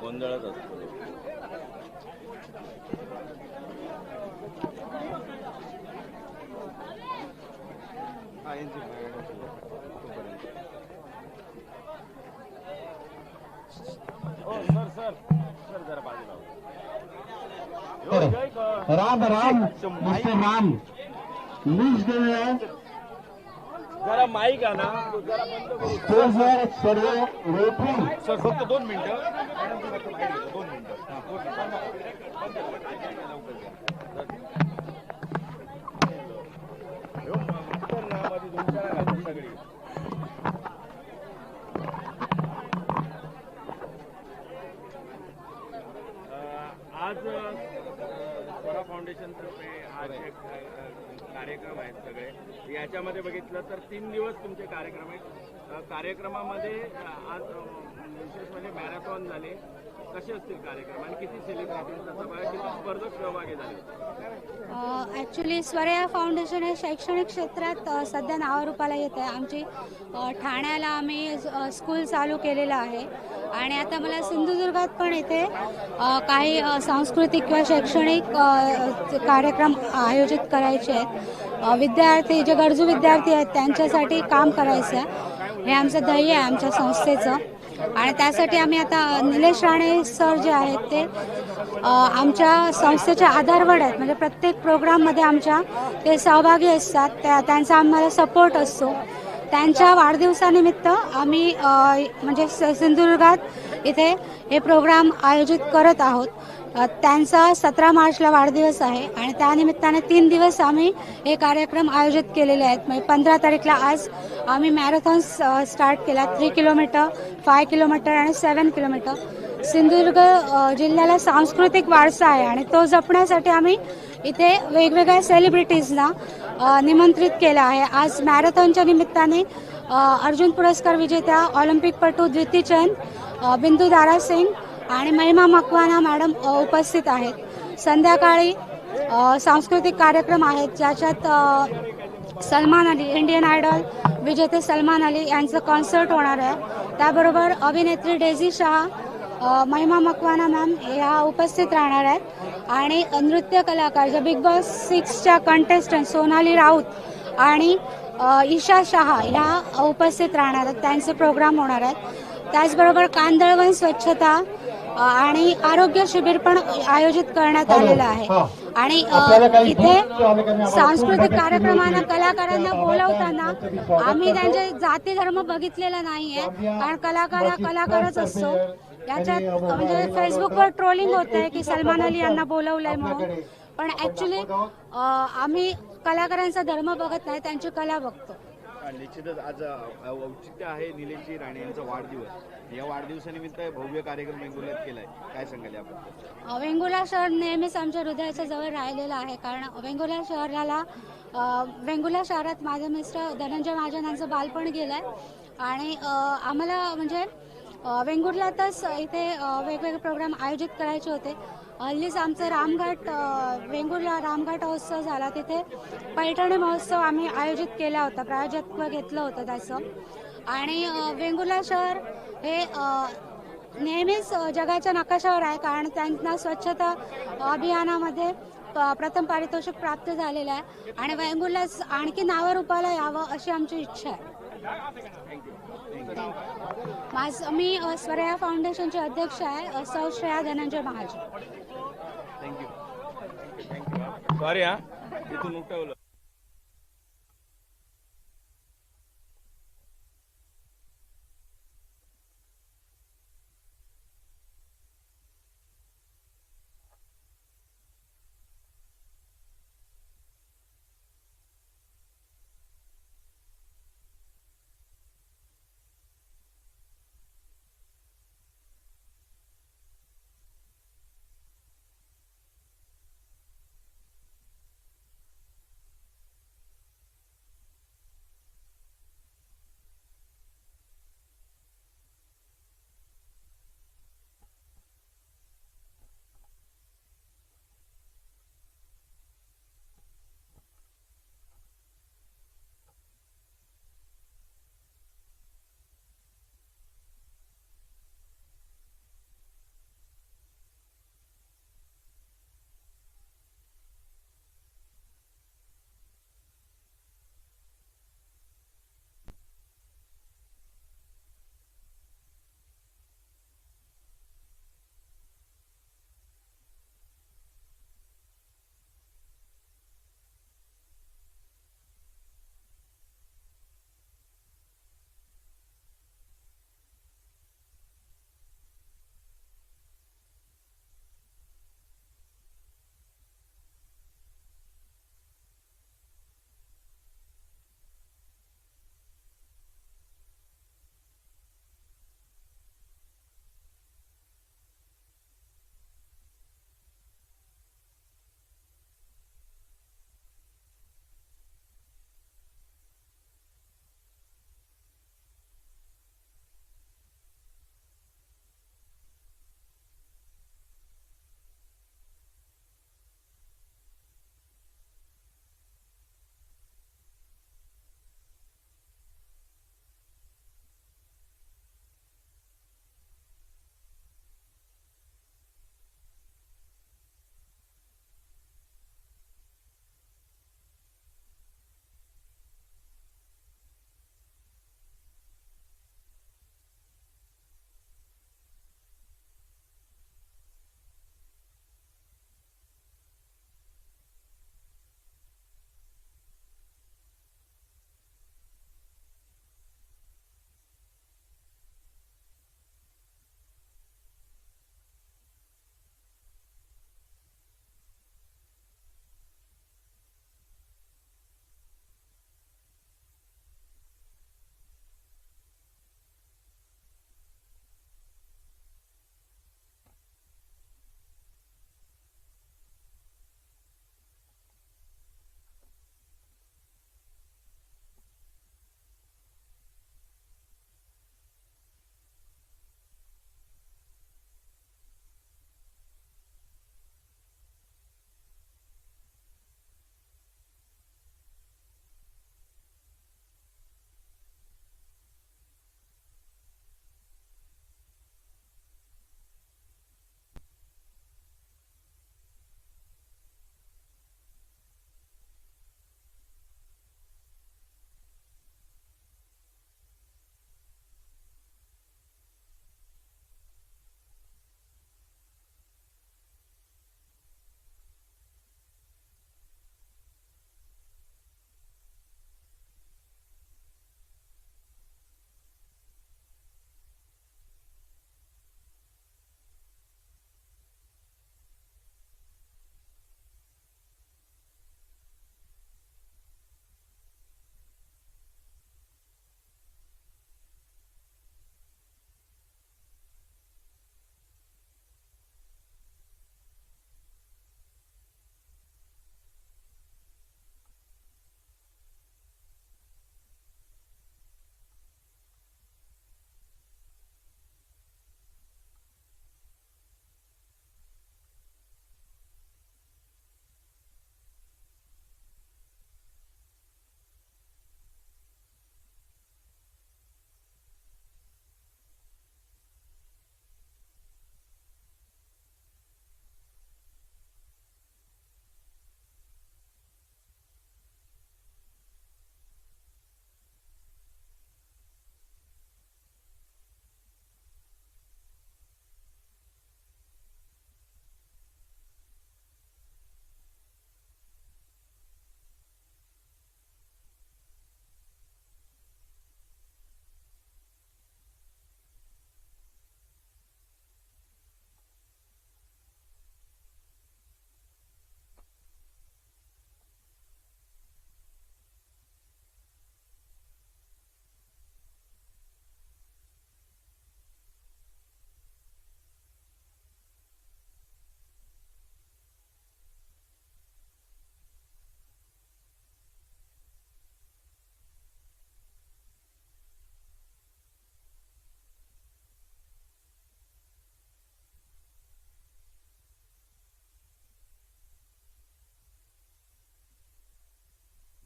गोंधळच असतो. जरा बाजूला राम राम मिस्टर राम लीज गेलेलं आहे. जरा माईक आणा, जरा बंद करू. स्टेजवर सर्व रेफरी सर फक्त 2 मिनिटं. 2 मिनिटं. आज स्वरा फाउंडेशन तर्फे आज एक कार्यक्रम आहेत सगळे. याच्यामध्ये बघितलं तर 3 दिवस तुमचे कार्यक्रम आहेत. कार्यक्रमामध्ये आज विशेष म्हणजे मॅरेथॉन झाले. कसे असतील कार्यक्रम आणि किती सेलिब्रिटींचा सहभाग, किती स्पर्धक सहभागी झाले? ॲक्च्युली स्वरा फाउंडेशन हे शैक्षणिक क्षेत्रात सध्या नावारूपाला येत आहे. आमची ठाण्याला आम्ही स्कूल चालू केलेलं आहे आणि आता मला सिंधुदुर्गात पण इथे काही सांस्कृतिक किंवा शैक्षणिक कार्यक्रम आयोजित करायचे आहेत. विद्यार्थी जे गरजू विद्यार्थी आहेत त्यांच्यासाठी काम करायचं आहे. हे आमचं ध्येय आहे आमच्या संस्थेचं आणि त्यासाठी आम्ही आता निलेश राणे सर जे आहेत ते आमच्या संस्थेचे आधारवड आहेत. म्हणजे प्रत्येक प्रोग्राममध्ये आमच्या ते सहभागी असतात. त्यांचा आम्हाला सपोर्ट असतो. त्यांच्या वाढदिवसानिमित्त आम्ही म्हणजे सिंधुदुर्गात इथे हे प्रोग्राम आयोजित करत आहोत. त्यांचा 17 मार्चला वाढदिवस आहे आणि त्यानिमित्ताने 3 दिवस आम्ही हे कार्यक्रम आयोजित केलेले आहेत. म्हणजे 15 तारीखला आज आम्ही मॅरेथॉन स्टार्ट केला. 3 किलोमीटर, 5 किलोमीटर आणि 7 किलोमीटर. सिंधुदुर्ग जिल्ह्याला सांस्कृतिक वारसा आहे आणि तो जपण्यासाठी आम्ही इथे वेगवेगळ्या सेलिब्रिटीजना निमंत्रित केलं आहे. आज मॅरेथॉनच्या निमित्ताने अर्जुन पुरस्कार विजेत्या ऑलिम्पिकपटू द्विती चंद, बिंदू दारा सिंग आणि महिमा मकवाना मॅडम उपस्थित आहेत. संध्याकाळी सांस्कृतिक कार्यक्रम आहेत ज्याच्यात सलमान अली, इंडियन आयडॉल विजेते सलमान अली यांचं कॉन्सर्ट होणार आहे. त्याबरोबर अभिनेत्री डेझी शाह, महिमा मकवाना मॅम या उपस्थित राहणार आहेत आणि नृत्य कलाकार जे बिग बॉस 6च्या कंटेस्टंट सोनाली राऊत आणि ईशा शहा ह्या उपस्थित राहणार आहेत. त्यांचे प्रोग्राम होणार आहेत. त्याचबरोबर कांदळवन स्वच्छता आणि आरोग्य शिबिर पण आयोजित करण्यात आलेलं आहे. आणि इथे सांस्कृतिक कार्यक्रमांना कलाकारांना बोलवताना आम्ही त्यांचे जाती धर्म बघितलेला नाहीये, कारण कलाकार हा कलाकारच असतो. याच्यात म्हणजे फेसबुकवर ट्रोलिंग होत आहे की सलमान अली यांना बोलवलंय म्हणून, पण ऍक्च्युली आम्ही कलाकारांचा धर्म बघत नाही, त्यांची कला बघतो. निश्चितच आज औचित्य आहे निलेशजी राणे यांचा वाढदिवस. या वाढदिवसानिमित्त भव्य कार्यक्रम वेंगुर्ल्यात केलाय, काय सांगाल याबद्दल? वेंगुर्ला शहर नेहमीच आमच्या हृदयाच्या जवळ राहिलेलं आहे, कारण वेंगुर्ला शहरात माझे मिस्टर धनंजय महाजन यांचं बालपण गेलंय आणि आम्हाला म्हणजे वेंगुर्ल्यातच इथे वेगवेगळे प्रोग्राम आयोजित करायचे होते. हल्लीच आमचं रामघाट वेंगुर्ला रामघाट महोत्सव झाला, तिथे पैठणी महोत्सव आम्ही आयोजित केला होता, प्रायोजकत्व घेतलं होतं त्याचं. आणि वेंगुर्ला शहर हे नेहमीच जगाच्या नकाशावर आहे, कारण त्यांना स्वच्छता अभियानामध्ये प्रथम पारितोषिक प्राप्त झालेलं आहे आणि वेंगुर्ला आणखी नावारूपाला यावं अशी आमची इच्छा आहे. मी स्वरा फाउंडेशनचे अध्यक्ष आहे, सौ श्रेया धनंजय महाजन. थँक्यू. सॉरी हा, तिथून उठवलं.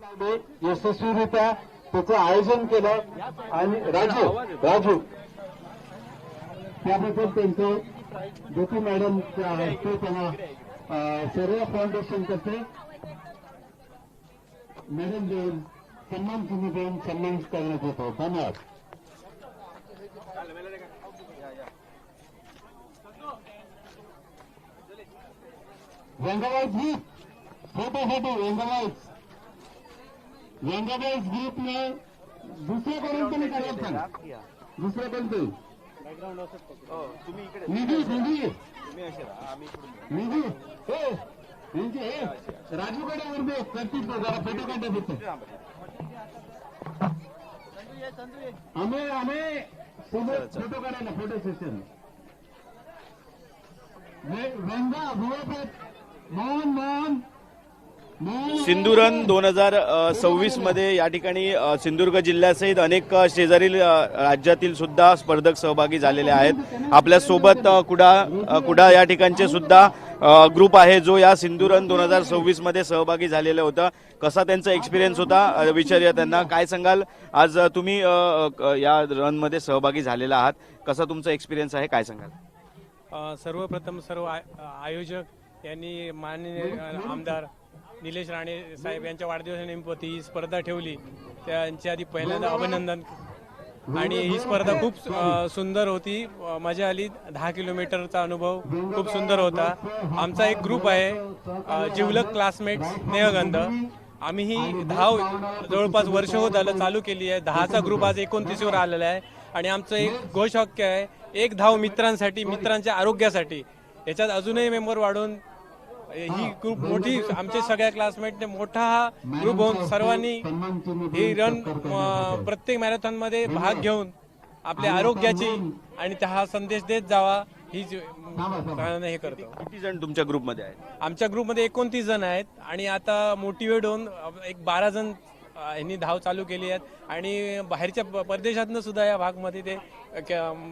यशस्वीरित्या त्याचं आयोजन केलं आणि राजू त्याबद्दल त्यांचं ज्योती मॅडमच्या हस्ते त्यांना सर्व फाउंडेशन तर्फे मॅडम देऊन सन्मान चिन्ह देऊन सन्मान करण्यात येतो. धन्यवाद. व्यंगाबाई ग्रुप फोटो व्यंगाबाई ग्रुप ने दुसऱ्या कोणतरी करायचं दुसऱ्या कोणतरी निधी राजूकडे उर्दे करतील जरा फोटो काढा फक्त आम्ही फोटो काढायला फोटो सेशन व्यंगा भुवापेठ मोहन सिंधुरन 2026 मध्ये या ठिकाणी सिंधुदुर्ग जिल्ह्यासहित अनेक शेजारील राज्यातील सुद्धा स्पर्धक सहभागी झालेले आहेत. आपल्या सोबत कुडा या ठिकाणचे सुद्धा ग्रुप आहे जो या सिंधुरन 2026 मध्ये सहभागी झालेलं होतं. कसा त्यांचा एक्सपिरियन्स होता विचारूया त्यांना. काय सांगाल, आज तुम्ही या रन मध्ये सहभागी झालेला आहात, कसा तुमचा एक्सपिरियन्स आहे, काय सांगाल? सर्वप्रथम सर्व आयोजक यांनी माननीय आमदार निलेश राणे साहेब यांच्या वाढदिवसानिमित्त ही स्पर्धा ठेवली, त्यांच्या आधी पहिल्यांदा अभिनंदन. आणि ही स्पर्धा खूप सुंदर होती, मजा आली. 10 किलोमीटरचा अनुभव खूप सुंदर होता. आमचा एक ग्रुप आहे जिवलक क्लासमेट स्नेहगंध. आम्ही ही धाव जवळपास वर्ष होत आलं चालू केली आहे. 10चा ग्रुप आज 29वर आलेला आहे. आणि आमचं एक घोषवाक्य आहे, एक धाव मित्रांसाठी, मित्रांच्या आरोग्यासाठी. याच्यात अजूनही मेंबर वाढून ही ग्रुप मोठी, आमचे सगळ्या क्लासमेटने मोठा हा ग्रुप होऊन सर्वांनी ही रन प्रत्येक मॅरेथॉन मध्ये भाग घेऊन आपल्या आरोग्याची आणि हा संदेश देत जावा ही हे करतो. किती जण तुमच्या ग्रुपमध्ये आहेत? आमच्या ग्रुपमध्ये 29 जण आहेत आणि आता मोटिवेट होऊन एक 12 जण यांनी धाव चालू केली आहेत आणि बाहेरच्या परदेशातनं सुद्धा या भागमध्ये ते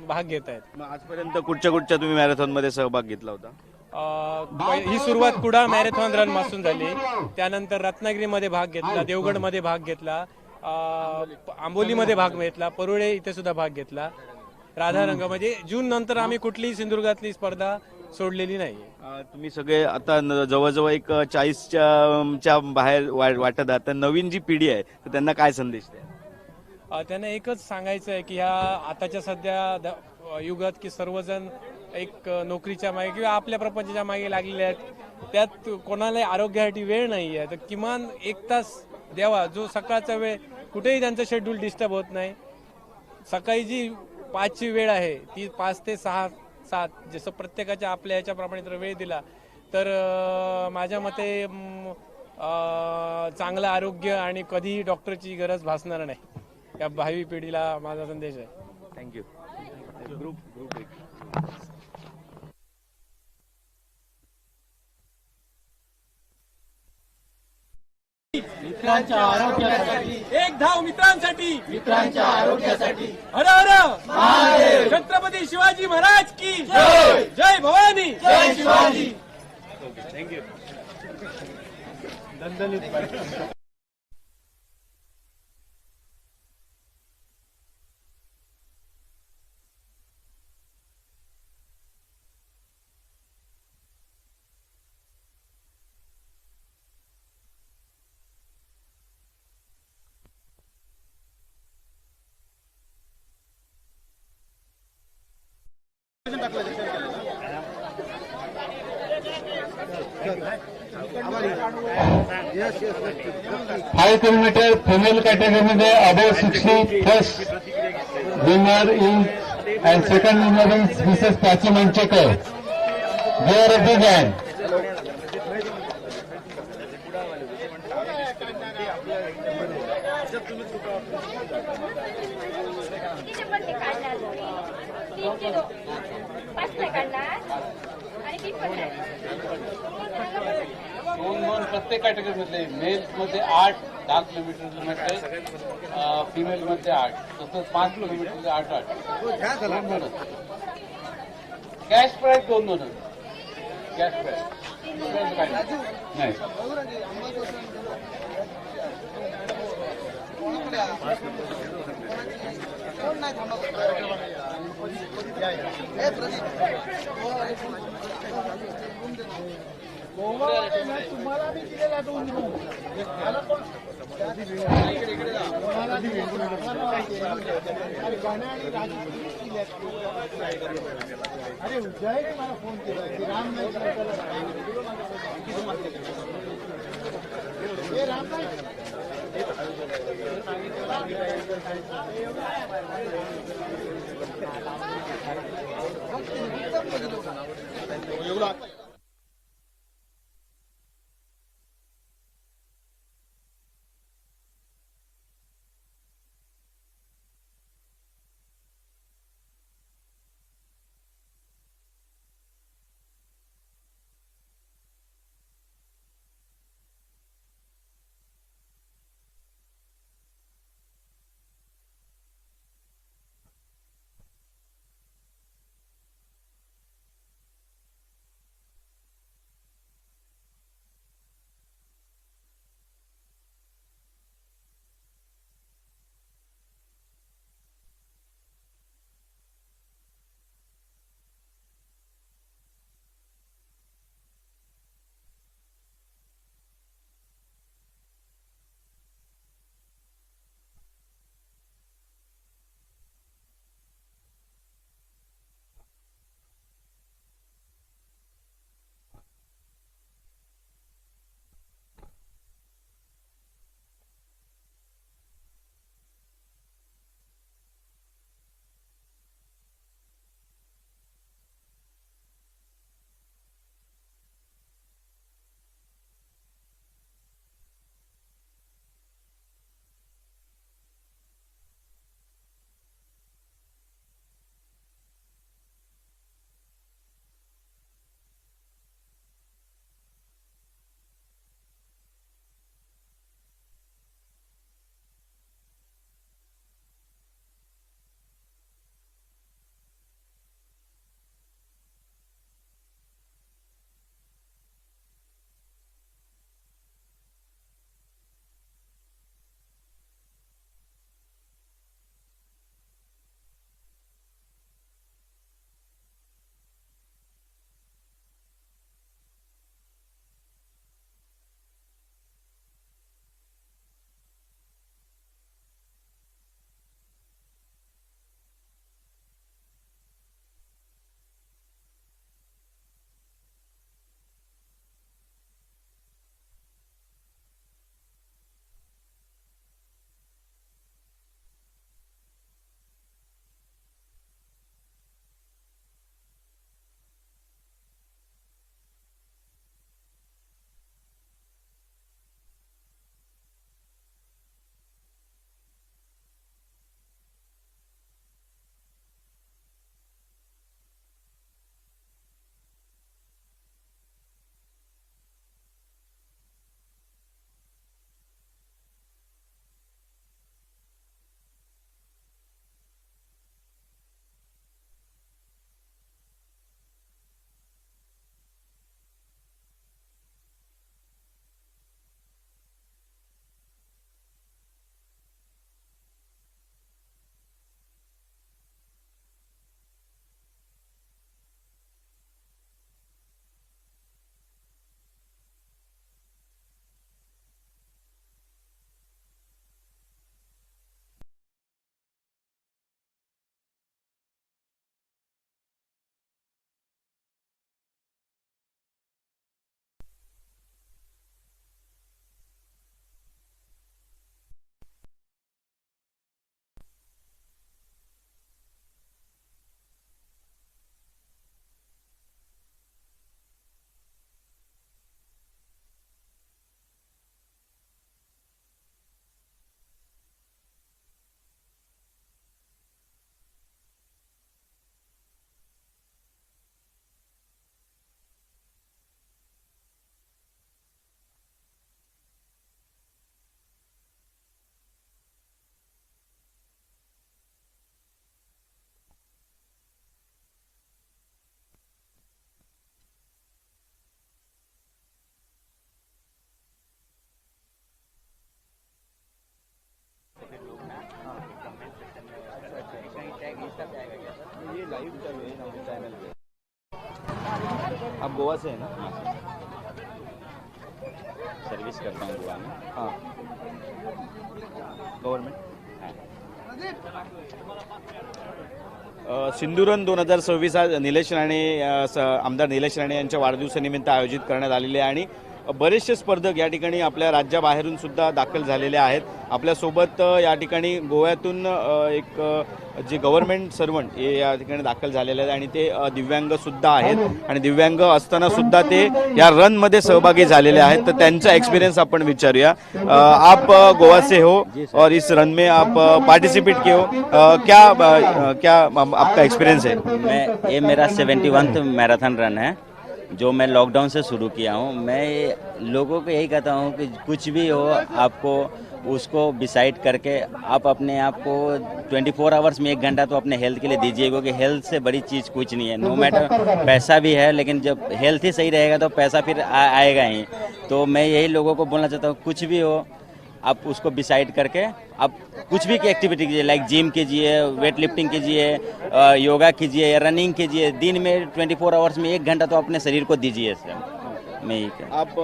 भाग घेत आहेत. आजपर्यंत कुठच्या तुम्ही मॅरेथॉन मध्ये सहभाग घेतला होता? ही सुरुवात कुडाळ मॅरेथॉन रन पासून झाली. त्यानंतर रत्नागिरीमध्ये भाग घेतला, देवगडमध्ये भाग घेतला, आंबोलीमध्ये भाग घेतला, परुळे इथे सुद्धा भाग घेतला. राधारंग म्हणजे जून नंतर आम्ही कुठलीही सिंधुदुर्गातली स्पर्धा सोडलेली नाही. तुम्ही सगळे आता जवळजवळ एक 40च्या बाहेर वाटत आहात, तर नवीन जी पिढी आहे तर त्यांना काय संदेश द्या? त्यांना एकच सांगायचं आहे की ह्या आताच्या सध्या युगात की सर्वजण एक नोकरीच्या मागे किंवा आपल्या प्रपंचाच्या मागे लागलेले आहेत, त्यात कोणाला आरोग्यासाठी वेळ नाही आहे, तर किमान 1 तास द्यावा. जो सकाळचा वेळ कुठेही त्यांचं शेड्यूल डिस्टर्ब होत नाही. सकाळी जी 5ची वेळ आहे ती 5 ते 6-7 जसं प्रत्येकाच्या आपल्या ह्याच्याप्रमाणे जर वेळ दिला तर माझ्या मते चांगलं आरोग्य आणि कधीही डॉक्टरची गरज भासणार नाही. या भावी पिढीला माझा संदेश आहे. थँक्यू. मित्रांच्या आरोग्यासाठी, एक धाव मित्रांसाठी, मित्रांच्या आरोग्यासाठी. हर हर महादेव. छत्रपती शिवाजी महाराज की जय. जय भवानी. जय Shivaji. Thank you. Five kilometre female category above 60 first winner is and second winner is Mrs Prachi Manchekar. There big hand. प्रत्येक कॅटेगरीमध्ये मेल्समध्ये 8-10 किलोमीटर, फिमेलमध्ये 8, तसंच 5 kilometre 8-8. Cash prize 2 cash prize. नाही तुम्हाला मी दिलेला अरे जय मला फोन केला की राम नाही राम एवढा आप गोवा से है ना? सर्विस करता हूँ गोवा में। हाँ, गव्हर्नमेंट। सिंधुरन 2026 आज निलेश राणे आमदार निलेश राणे यांच्या वाढदिवसानिमित्त आयोजित करण्यात आलेले आहे आणि बरेचसे स्पर्धक या ठिकाणी आपल्या राज्याबाहेरून सुद्धा दाखल झालेले आहेत. आपल्यासोबत या ठिकाणी गोव्यातून एक जे गव्हर्नमेंट सर्वंट हे या ठिकाणी दाखल झालेले आहेत आणि ते दिव्यांग सुद्धा आहेत आणि दिव्यांग असताना सुद्धा ते या रन मध्ये सहभागी झालेले आहेत. तर त्यांचा एक्सपीरियंस आपण विचारूया. आप गोवा से हो और इस रन में आप पार्टिसिपेट किए हो, क्या आपका एक्सपीरियंस है? ये मेरा 71वां मैराथन रन है जो मैं लॉकडाउन से शुरू किया हूँ. मैं लोगों को यही कहता हूँ कि कुछ भी हो आपको उसको डिसाइड करके आप अपने आप को 24 आवर्स में 1 घंटा तो अपने हेल्थ के लिए दीजिए, क्योंकि हेल्थ से बड़ी चीज़ कुछ नहीं है. नो मैटर पैसा भी है, लेकिन जब हेल्थ ही सही रहेगा तो पैसा फिर आएगा ही. तो मैं यही लोगों को बोलना चाहता हूँ, कुछ भी हो आप उसको डिसाइड करके आप कुछ भी की एक्टिविटी कीजिए, लाइक जिम कीजिए, वेट लिफ्टिंग कीजिए, योगा कीजिए या रनिंग कीजिए. दिन में 24 आवर्स में 1 घंटा तो अपने शरीर को दीजिए सर. मैं ये आप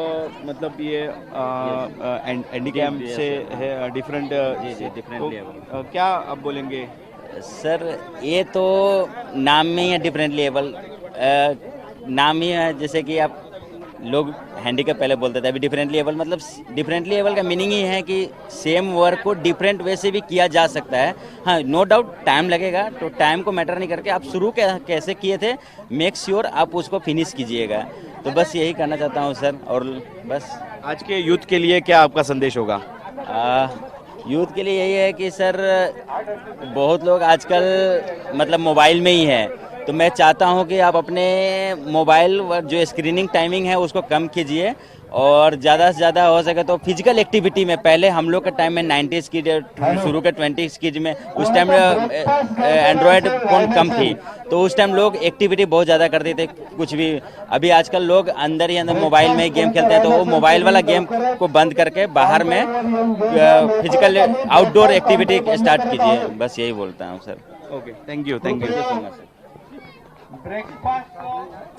मतलब ये हैंडीकैप से है डिफरेंट? जी डिफरेंट लेवल. क्या आप बोलेंगे सर? ये तो नाम में ही है डिफरेंट लेवल. नाम ही है, जैसे कि आप लोग हैंडीकैप पहले बोलते थे, अभी डिफरेंट लेवल. मतलब डिफरेंट लेवल का मीनिंग ही है कि सेम वर्क को डिफरेंट वे से भी किया जा सकता है. हाँ, नो डाउट टाइम लगेगा, तो टाइम को मैटर नहीं करके आप शुरू कैसे किए थे, मेक श्योर आप उसको फिनिश कीजिएगा. तो बस यही करना चाहता हूँ सर. और बस आज के यूथ के लिए क्या आपका संदेश होगा? यूथ के लिए यही है कि सर बहुत लोग आजकल मतलब मोबाइल में ही है, तो मैं चाहता हूं कि आप अपने मोबाइल जो स्क्रीनिंग टाइमिंग है उसको कम कीजिए और ज़्यादा से ज़्यादा हो सके तो फिजिकल एक्टिविटी में. पहले हम लोग के टाइम में 90s की शुरू के 20s की में उस टाइम एंड्रॉयड फ़ोन कम थी, तो उस टाइम लोग एक्टिविटी बहुत ज़्यादा करते थे कुछ भी. अभी आजकल लोग अंदर ही अंदर मोबाइल में गेम खेलते हैं, तो वो मोबाइल वाला गेम को बंद करके बाहर में फिजिकल आउटडोर एक्टिविटी स्टार्ट कीजिए. बस यही बोलता हूँ sir. Okay, thank you so much. Breakfast